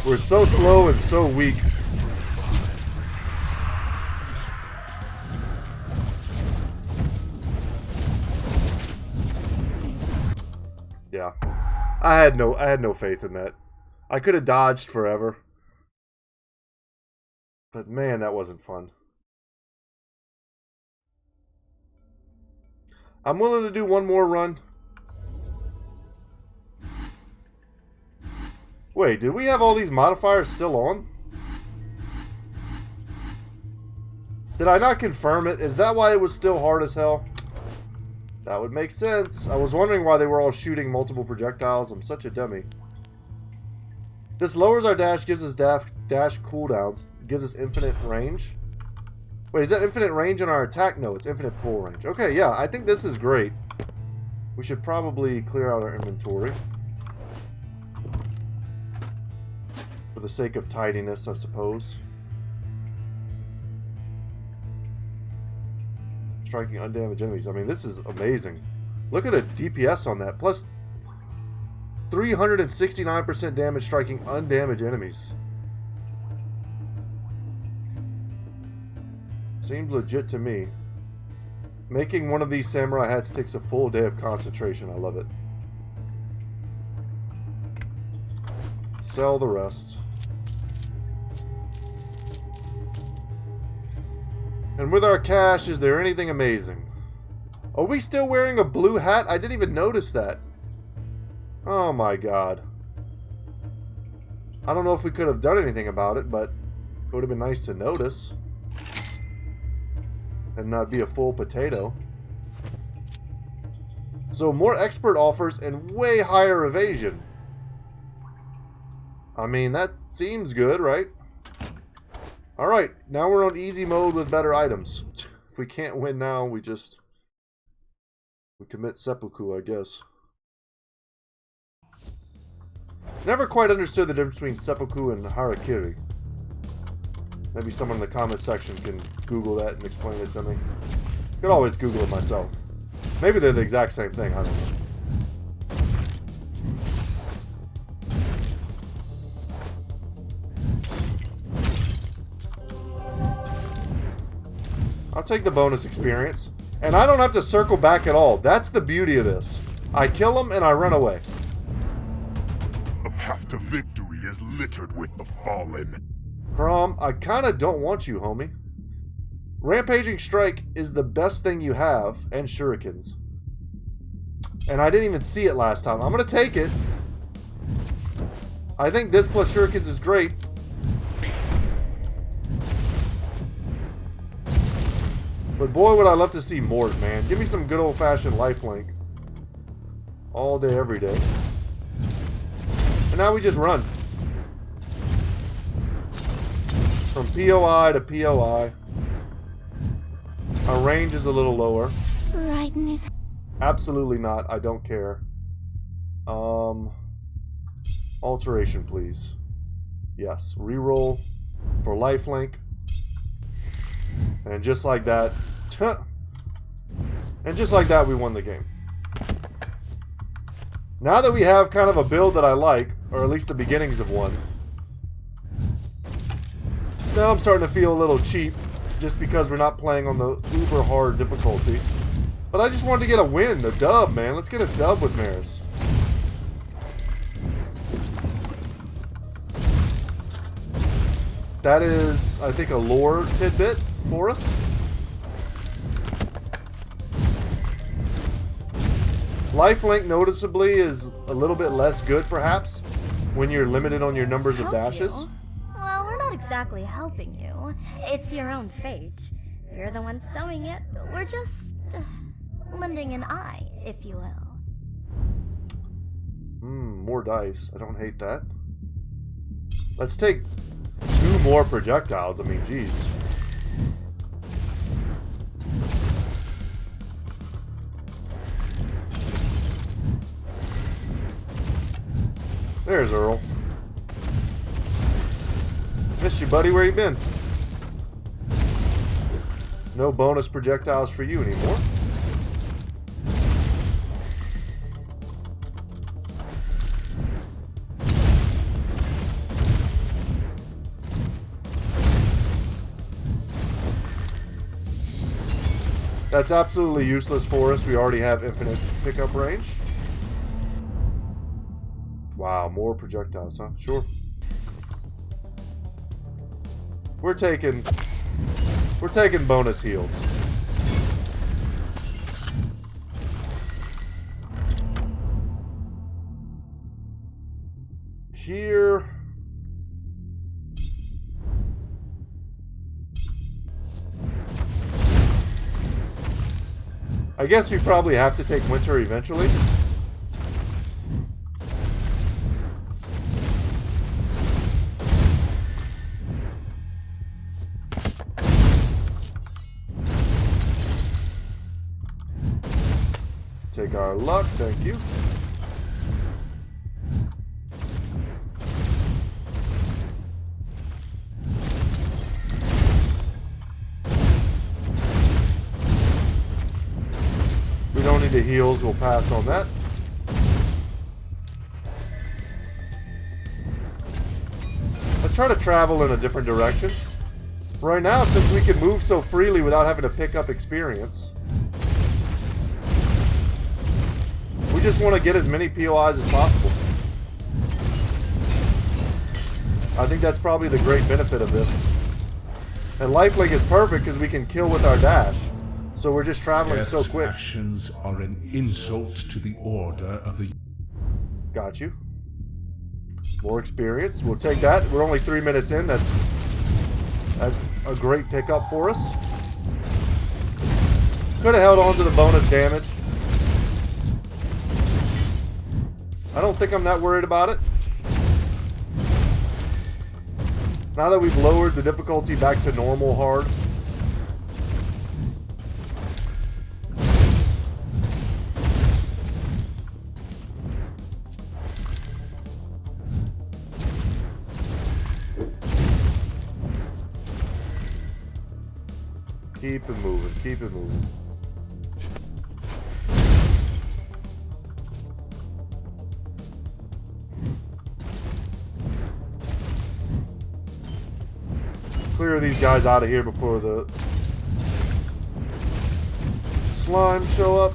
We're so slow and so weak. Yeah. I had no faith in that. I could have dodged forever. But man, that wasn't fun. I'm willing to do one more run. Wait, did we have all these modifiers still on? Did I not confirm it? Is that why it was still hard as hell? That would make sense. I was wondering why they were all shooting multiple projectiles. I'm such a dummy. This lowers our dash, gives us dash cooldowns, gives us infinite range. Wait, is that infinite range on our attack? No, it's infinite pull range. Okay, yeah, I think this is great. We should probably clear out our inventory. For the sake of tidiness, I suppose. Striking undamaged enemies. I mean, this is amazing. Look at the DPS on that. Plus 369% damage striking undamaged enemies. Seems legit to me. Making one of these samurai hats takes a full day of concentration. I love it. Sell the rest. And with our cash, is there anything amazing? Are we still wearing a blue hat? I didn't even notice that. Oh my god. I don't know if we could have done anything about it, but it would have been nice to notice. And not be a full potato. So more expert offers and way higher evasion. I mean, that seems good, right? Alright, now we're on easy mode with better items. If we can't win now, we commit seppuku, I guess. Never quite understood the difference between seppuku and harakiri. Maybe someone in the comment section can Google that and explain it to me. Could always Google it myself. Maybe they're the exact same thing, I don't know. I'll take the bonus experience. And I don't have to circle back at all. That's the beauty of this. I kill them and I run away. The path to victory is littered with the fallen. I kinda don't want you, homie. Rampaging Strike is the best thing you have, and shurikens. And I didn't even see it last time. I'm gonna take it. I think this plus shurikens is great. But boy, would I love to see Mort, man. Give me some good old-fashioned lifelink. All day, every day. And now we just run. From POI to POI. Our range is a little lower. Right in his... Absolutely not. I don't care. Alteration, please. Yes. Reroll for lifelink. And just like that... and just like that, we won the game. Now that we have kind of a build that I like, or at least the beginnings of one, now I'm starting to feel a little cheap, just because we're not playing on the uber hard difficulty. But I just wanted to get a win, a dub, man. Let's get a dub with Maris. That is, I think, a lore tidbit for us. Lifelink noticeably is a little bit less good, perhaps, when you're limited on your numbers of dashes. Well, we're not exactly helping you. It's your own fate. You're the one sowing it. We're just lending an eye, if you will. More dice. I don't hate that. Let's take 2 more projectiles. I mean, geez. There's Earl. Missed you, buddy. Where you been? No bonus projectiles for you anymore. That's absolutely useless for us. We already have infinite pickup range. Wow, more projectiles, huh? Sure. We're taking bonus heals. Here. I guess we probably have to take winter eventually. Take our luck, thank you. We don't need the heals, we'll pass on that. Let's try to travel in a different direction. Right now, since we can move so freely without having to pick up experience, we just want to get as many POIs as possible. I think that's probably the great benefit of this. And lifelink is perfect because we can kill with our dash. So we're just traveling so quick. Actions are an insult to the order of the... Got you. More experience. We'll take that. We're only 3 minutes in. That's a great pickup for us. Could have held on to the bonus damage. I don't think I'm that worried about it. Now that we've lowered the difficulty back to normal hard. Keep it moving. Keep it moving. Clear these guys out of here before the slime show up.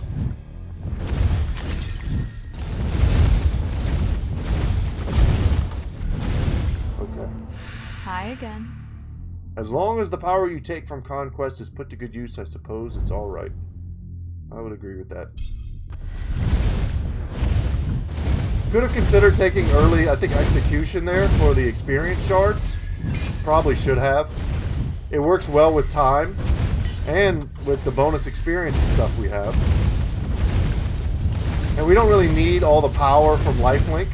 Okay. Hi again. As long as the power you take from conquest is put to good use, I suppose it's alright. I would agree with that. Could have considered taking early, I think, execution there for the experience shards. Probably should have. It works well with time and with the bonus experience and stuff we have. And we don't really need all the power from lifelink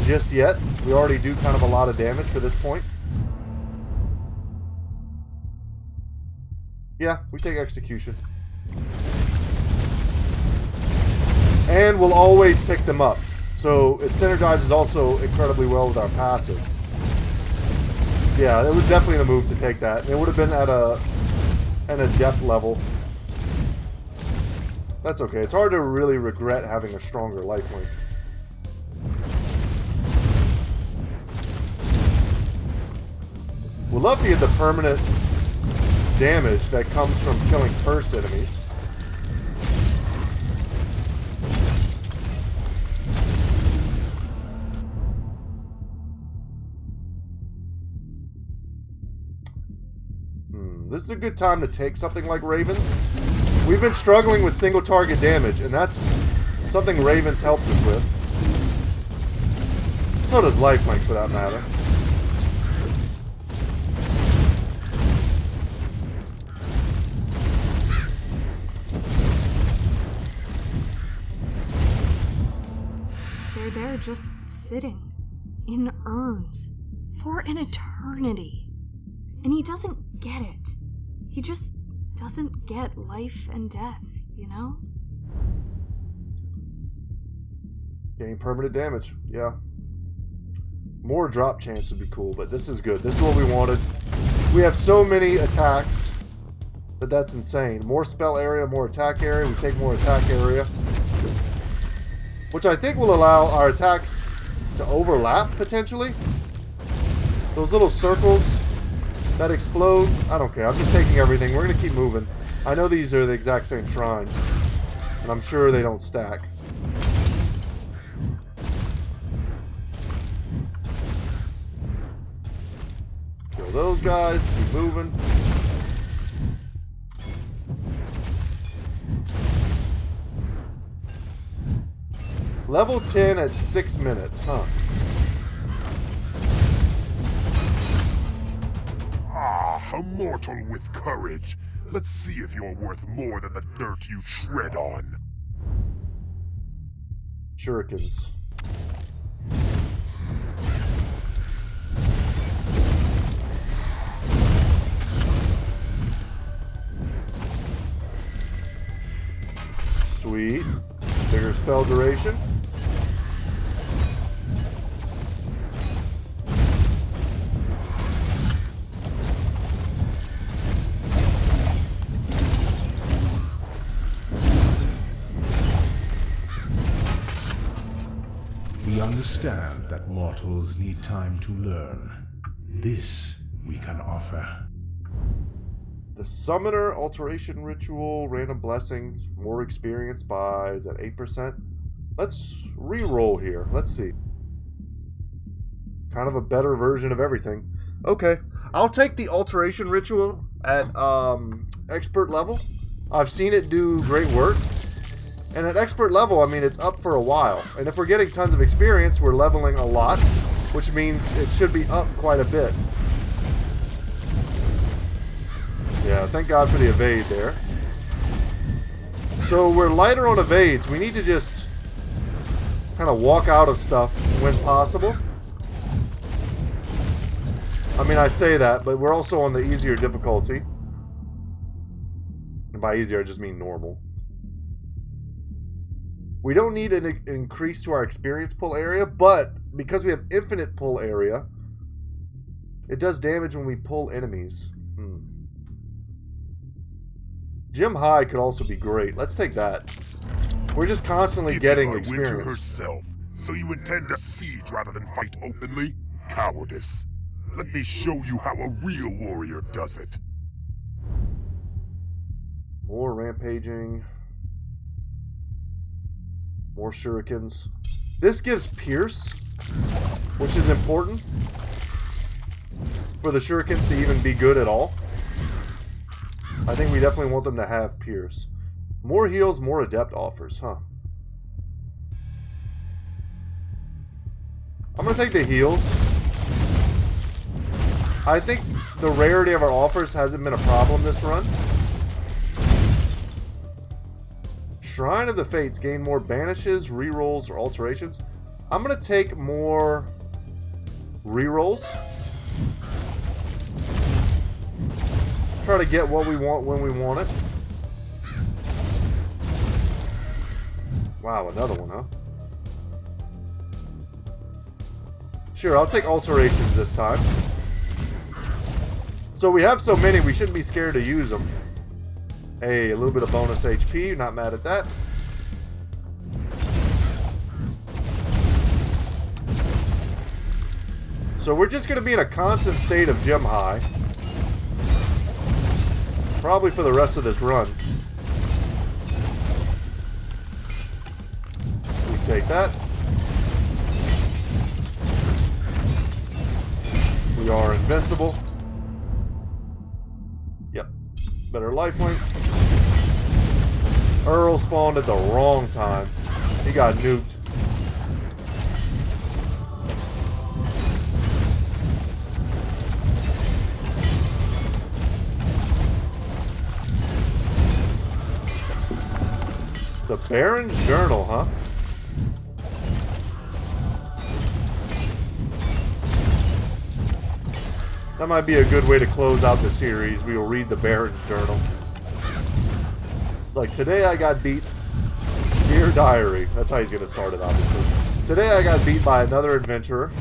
just yet. We already do kind of a lot of damage for this point. Yeah, we take execution. And we'll always pick them up. So it synergizes also incredibly well with our passive. Yeah, it was definitely the move to take that. It would have been at an adept level. That's okay. It's hard to really regret having a stronger lifelink. We'd love to get the permanent damage that comes from killing cursed enemies. This is a good time to take something like Ravens. We've been struggling with single target damage, and that's something Ravens helps us with. So does lifelink, for that matter. They're just sitting in urns for an eternity. And he doesn't get it. He just doesn't get life and death, you know? Gain permanent damage, yeah. More drop chance would be cool, but this is good. This is what we wanted. We have so many attacks that that's insane. More spell area, more attack area. We take more attack area. Which I think will allow our attacks to overlap, potentially. Those little circles that explode. I don't care. I'm just taking everything. We're going to keep moving. I know these are the exact same shrine. And I'm sure they don't stack. Kill those guys. Keep moving. Level 10 at 6 minutes, huh? Ah, a mortal with courage. Let's see if you're worth more than the dirt you tread on. Shurikens. Sweet. Bigger spell duration. We understand that mortals need time to learn. This we can offer. The Summoner Alteration Ritual, Random Blessings, more experience buys at 8%. Let's re-roll here. Let's see. Kind of a better version of everything. Okay. I'll take the Alteration Ritual at expert level. I've seen it do great work. And at expert level, I mean, it's up for a while. And if we're getting tons of experience, we're leveling a lot, which means it should be up quite a bit. Yeah, thank God for the evade there. So we're lighter on evades. We need to just kind of walk out of stuff when possible. I mean, I say that, but we're also on the easier difficulty. And by easier, I just mean normal. We don't need an increase to our experience pull area, but because we have infinite pull area, it does damage when we pull enemies. Gem High could also be great. Let's take that. We're just constantly getting Winter experience. herself, so you intend to siege rather than fight openly? Cowardice. Let me show you how a real warrior does it. More rampaging. More shurikens. This gives Pierce, which is important for the shurikens to even be good at all. I think we definitely want them to have Pierce. More heals, more adept offers, huh? I'm going to take the heals. I think the rarity of our offers hasn't been a problem this run. Shrine of the Fates. Gain more banishes, rerolls, or alterations. I'm going to take more rerolls. Try to get what we want when we want it. Wow, another one, huh? Sure, I'll take alterations this time. So we have so many, we shouldn't be scared to use them. Hey, a little bit of bonus HP, not mad at that. So we're just going to be in a constant state of gem high. Probably for the rest of this run. We take that. We are invincible. Yep. Better lifelink. Earl spawned at the wrong time. He got nuked. The Baron's Journal, huh? That might be a good way to close out the series. We will read the Baron's Journal. It's like, today I got beat. Dear Diary. That's how he's going to start it, obviously. Today I got beat by another adventurer.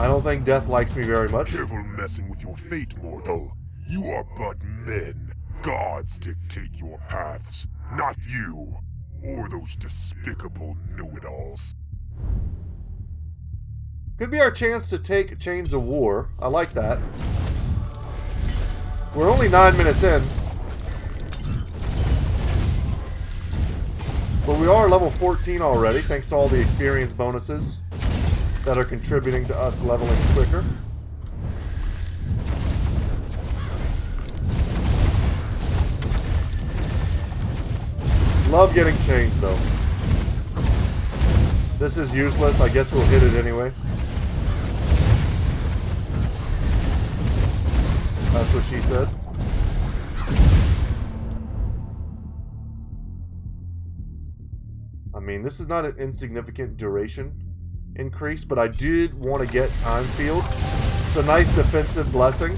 I don't think death likes me very much. Careful messing with your fate, mortal. You are but men. Gods dictate your paths, not you, or those despicable know-it-alls. Could be our chance to take Chains of War. I like that. We're only 9 minutes in. But we are level 14 already, thanks to all the experience bonuses that are contributing to us leveling quicker. Love getting chains, though. This is useless. I guess we'll hit it anyway. That's what she said. I mean, this is not an insignificant duration increase, but I did want to get Time Field. It's a nice defensive blessing.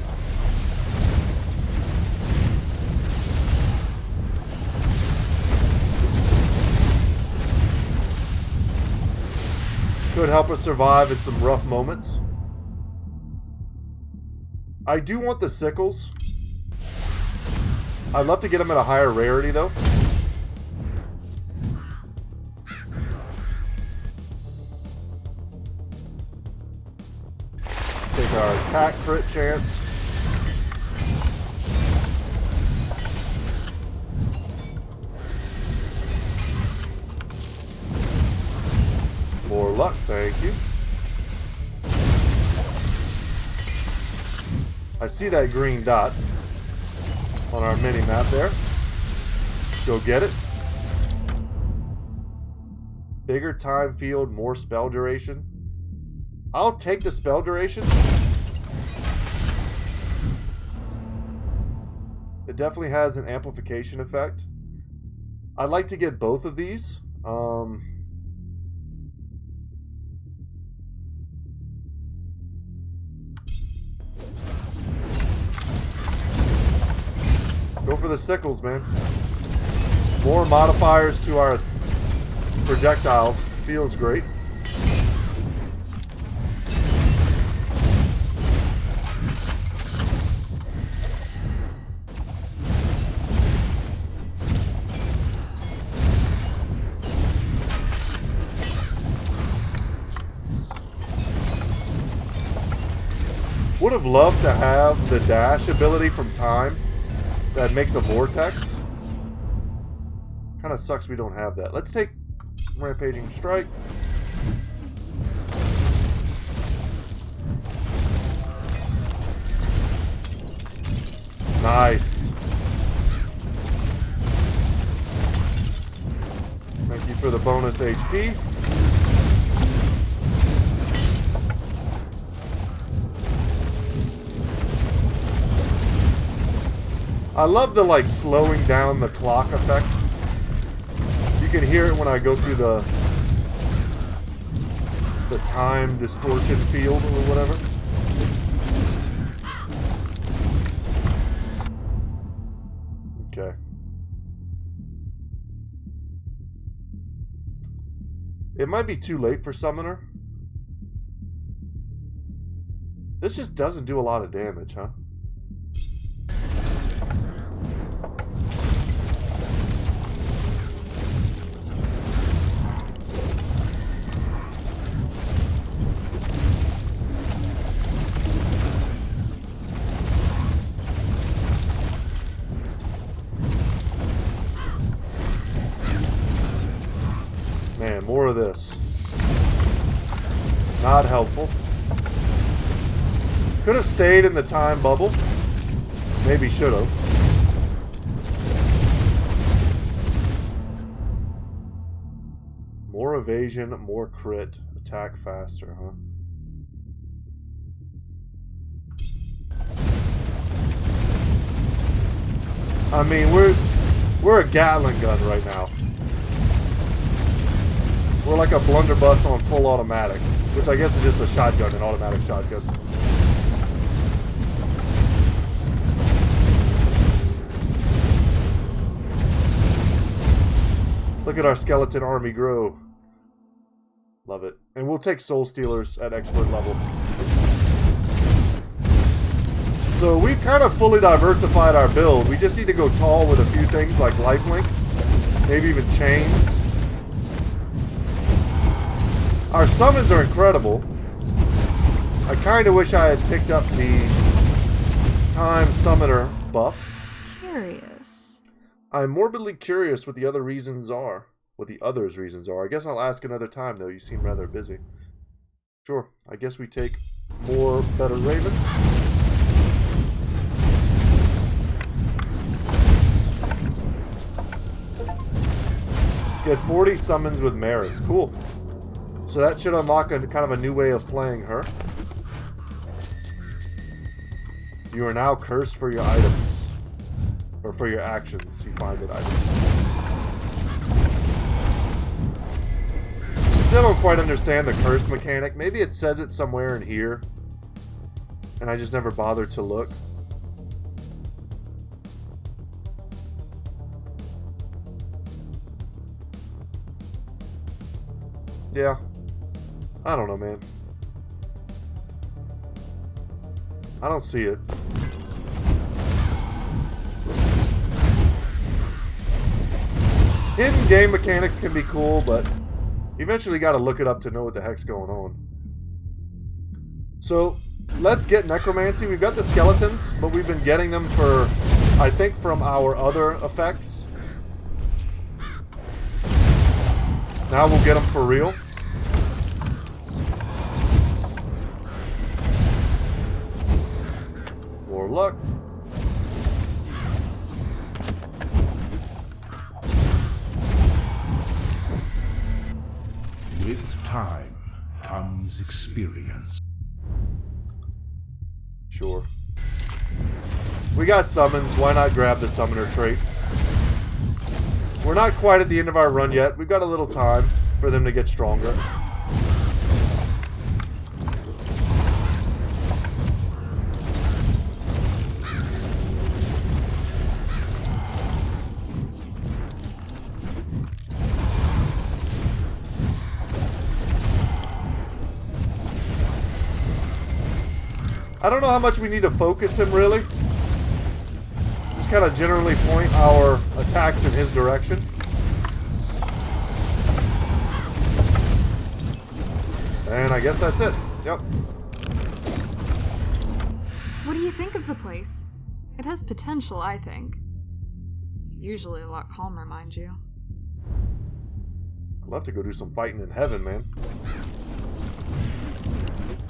Could help us survive in some rough moments. I do want the sickles. I'd love to get them at a higher rarity, though. Take our attack crit chance. More luck, thank you. I see that green dot on our mini-map there. Go get it. Bigger time field, more spell duration. I'll take the spell duration. It definitely has an amplification effect. I'd like to get both of these. Go for the sickles, man. More modifiers to our projectiles. Feels great. Would have loved to have the dash ability from time that makes a vortex. Kind of sucks we don't have that. Let's take Rampaging Strike. Nice. Thank you for the bonus HP. I love the like slowing down the clock effect. You can hear it when I go through the time distortion field or whatever. Okay. It might be too late for Summoner. This just doesn't do a lot of damage, huh? Man, more of this. Not helpful. Could have stayed in the time bubble. Maybe should have. More evasion, more crit. Attack faster, huh? I mean, we're a Gatling gun right now. We're like a blunderbuss on full automatic, which I guess is just a shotgun, an automatic shotgun. Look at our skeleton army grow. Love it. And we'll take Soul Stealers at expert level. So we've kind of fully diversified our build. We just need to go tall with a few things like lifelink, maybe even chains. Our summons are incredible. I kind of wish I had picked up the time summoner buff. Curious. I'm morbidly curious what the other reasons are. What the others' reasons are. I guess I'll ask another time, though. You seem rather busy. Sure. I guess we take more better ravens. Get 40 summons with Maris. Cool. So that should unlock a kind of a new way of playing her. You are now cursed for your items. Or for your actions. You find it items. Still don't quite understand the curse mechanic. Maybe it says it somewhere in here. And I just never bothered to look. Yeah. I don't know, man. I don't see it. Hidden game mechanics can be cool, but you eventually got to look it up to know what the heck's going on. So, let's get necromancy. We've got the skeletons, but we've been getting them for, I think, from our other effects. Now we'll get them for real. More luck. With time comes experience. Sure. We got summons. Why not grab the summoner trait? We're not quite at the end of our run yet. We've got a little time for them to get stronger. I don't know how much we need to focus him, really. Just kind of generally point our attacks in his direction. And I guess that's it. Yep. What do you think of the place? It has potential, I think. It's usually a lot calmer, mind you. I'd love to go do some fighting in heaven, man.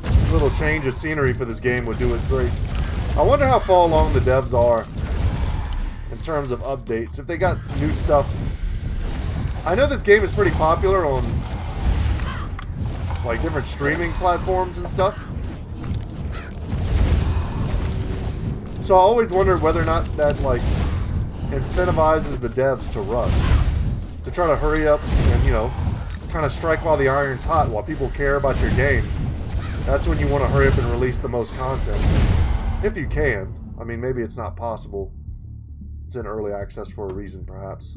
A little change of scenery for this game would do it great. I wonder how far along the devs are in terms of updates. If they got new stuff. I know this game is pretty popular on like different streaming platforms and stuff. So I always wondered whether or not that like incentivizes the devs to rush, to try to hurry up and, you know, kind of strike while the iron's hot, while people care about your game. That's when you want to hurry up and release the most content, if you can. I mean, maybe it's not possible. It's in early access for a reason, perhaps.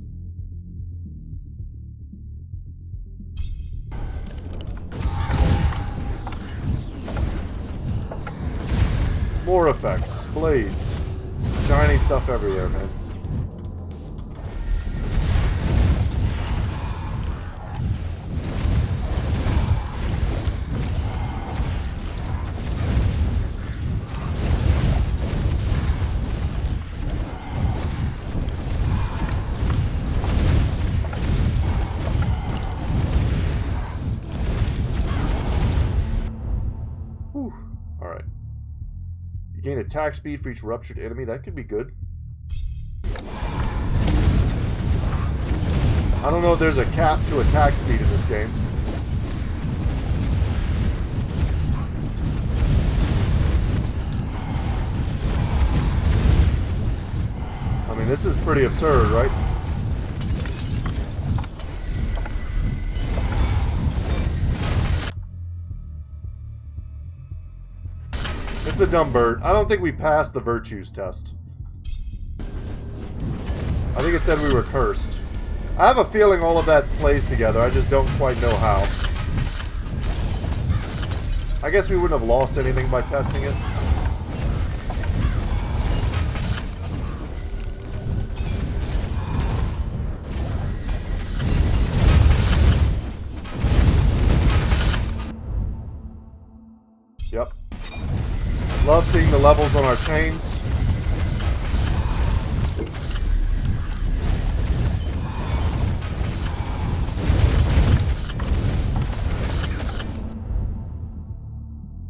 More effects, blades, shiny stuff everywhere, man. Whew. All right. You gain attack speed for each ruptured enemy. That could be good. I don't know if there's a cap to attack speed in this game. I mean, this is pretty absurd, right? It's a dumb bird. I don't think we passed the virtues test. I think it said we were cursed. I have a feeling all of that plays together. I just don't quite know how. I guess we wouldn't have lost anything by testing it. Yep. Love seeing the levels on our chains.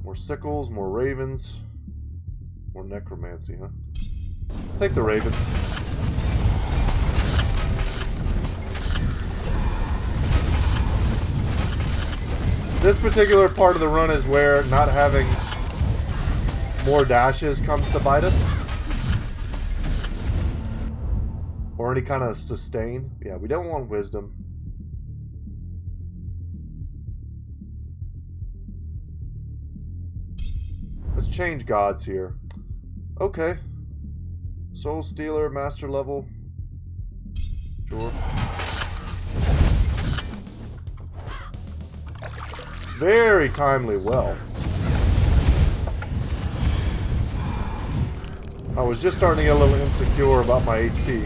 More sickles, more ravens, more necromancy, huh? Let's take the ravens. This particular part of the run is where not having more dashes comes to bite us. Or any kind of sustain. Yeah, we don't want wisdom. Let's change gods here. Okay. Soul Stealer, master level. Sure. Very timely well. I was just starting to get a little insecure about my HP.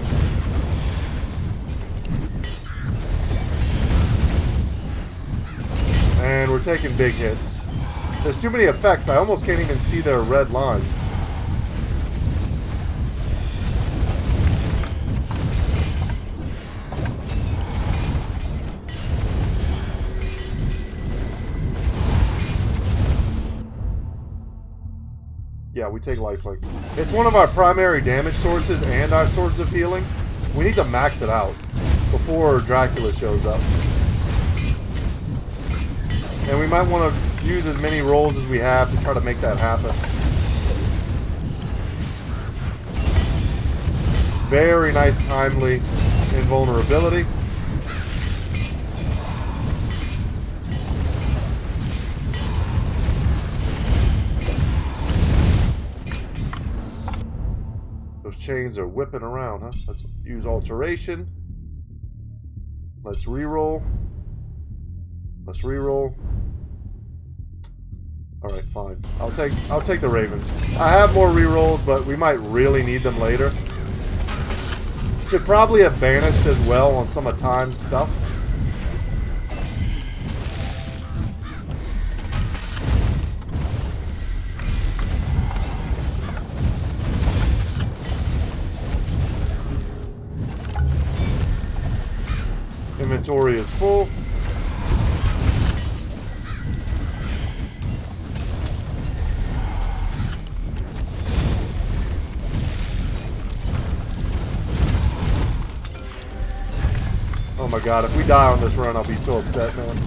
And we're taking big hits. There's too many effects. I almost can't even see their red lines. Yeah, we take lifelink. It's one of our primary damage sources and our source of healing. We need to max it out before Dracula shows up. And we might want to use as many rolls as we have to try to make that happen. Very nice, timely invulnerability. Those chains are whipping around, huh? Let's use alteration. Let's reroll. Let's reroll. Alright, fine. I'll take the ravens. I have more rerolls, but we might really need them later. Should probably have banished as well on some of Time's stuff. inventory is full. Oh my god, if we die on this run, I'll be so upset, man.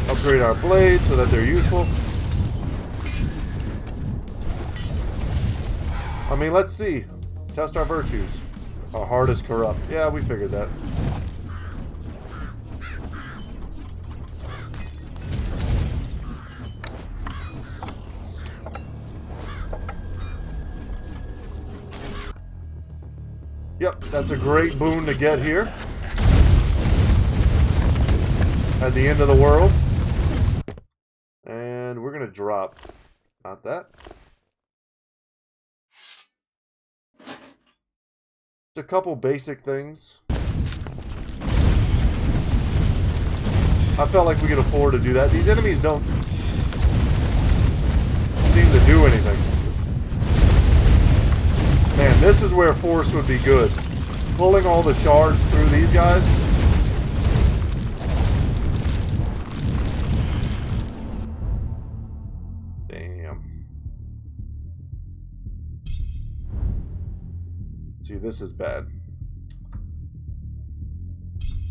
Upgrade our blades so that they're useful. I mean, let's see. Test our virtues. Our heart is corrupt. Yeah, we figured that. Yep, that's a great boon to get here. At the end of the world. And we're going to drop. Not that. Just a couple basic things. I felt like we could afford to do that. These enemies don't seem to do anything. Man, this is where force would be good. Pulling all the shards through these guys. Damn. See, this is bad.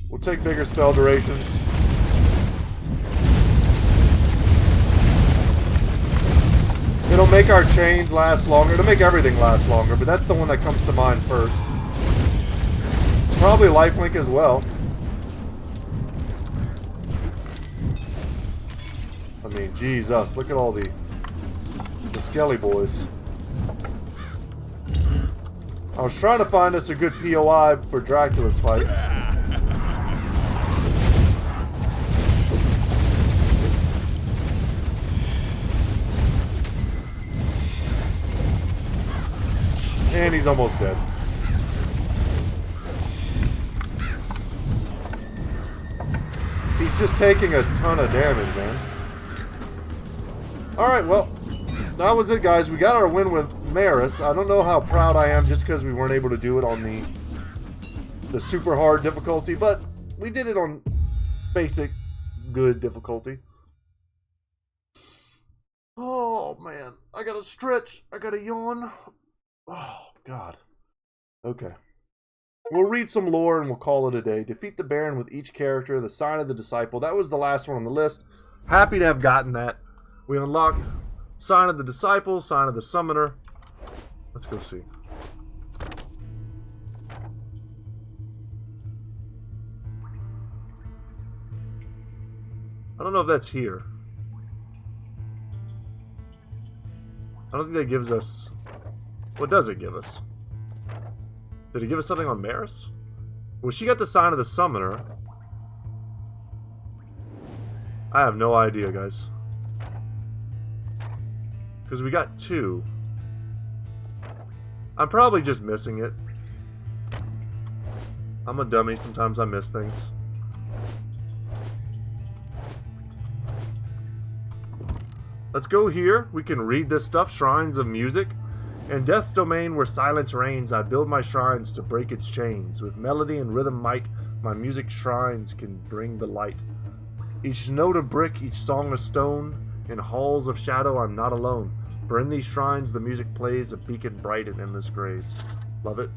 We'll take bigger spell durations. It'll make our chains last longer. It'll make everything last longer, but that's the one that comes to mind first. Probably lifelink as well. I mean, Jesus, look at all the skelly boys. I was trying to find us a good POI for Dracula's fight. And he's almost dead. He's just taking a ton of damage, man. Alright, well, that was it, guys. We got our win with Maris. I don't know how proud I am just because we weren't able to do it on the super hard difficulty, but we did it on basic, good difficulty. Oh, man. I gotta stretch. I gotta yawn. Oh, God. Okay. We'll read some lore and we'll call it a day. Defeat the Baron with each character, the sign of the disciple. That was the last one on the list. Happy to have gotten that. We unlocked sign of the disciple, sign of the summoner. Let's go see. I don't know if that's here. I don't think that gives us... What does it give us? Did it give us something on Maris? Well, she got the sign of the summoner. I have no idea, guys. Because we got 2. I'm probably just missing it. I'm a dummy. Sometimes I miss things. Let's go here. We can read this stuff. Shrines of music. In Death's domain where silence reigns, I build my shrines to break its chains. With melody and rhythm might, my music shrines can bring the light. Each note a brick, each song a stone. In halls of shadow I'm not alone. For in these shrines the music plays, a beacon bright in endless grays. Love it.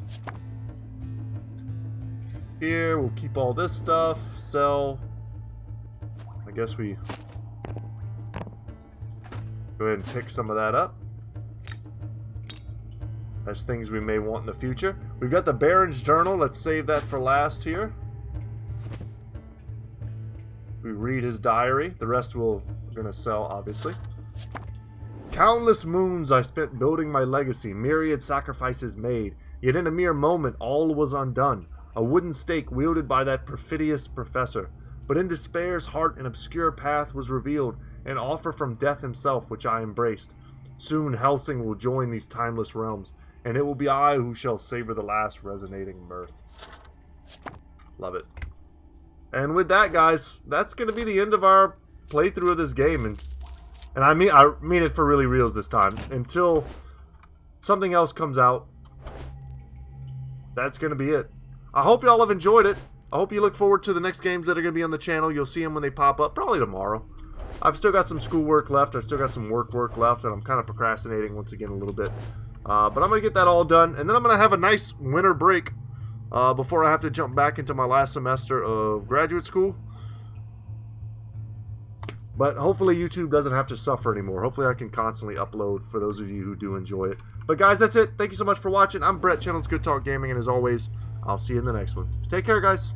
Here, we'll keep all this stuff. Sell. I guess we go ahead and pick some of that up. As things we may want in the future. We've got the Baron's Journal. Let's save that for last here. We read his diary. The rest we're going to sell, obviously. Countless moons I spent building my legacy. Myriad sacrifices made. Yet in a mere moment, all was undone. A wooden stake wielded by that perfidious professor. But in despair's heart an obscure path was revealed. An offer from death himself, which I embraced. Soon Helsing will join these timeless realms. And it will be I who shall savor the last resonating mirth. Love it. And with that, guys, that's going to be the end of our playthrough of this game. And And I mean it for really reals this time. Until something else comes out, that's going to be it. I hope y'all have enjoyed it. I hope you look forward to the next games that are going to be on the channel. You'll see them when they pop up, probably tomorrow. I've still got some schoolwork left. I've still got some work left, and I'm kind of procrastinating once again a little bit. But I'm going to get that all done, and then I'm going to have a nice winter break before I have to jump back into my last semester of graduate school. But hopefully YouTube doesn't have to suffer anymore. Hopefully I can constantly upload for those of you who do enjoy it. But guys, that's it. Thank you so much for watching. I'm Brett, channel's Goodtalk Gaming, and as always, I'll see you in the next one. Take care, guys.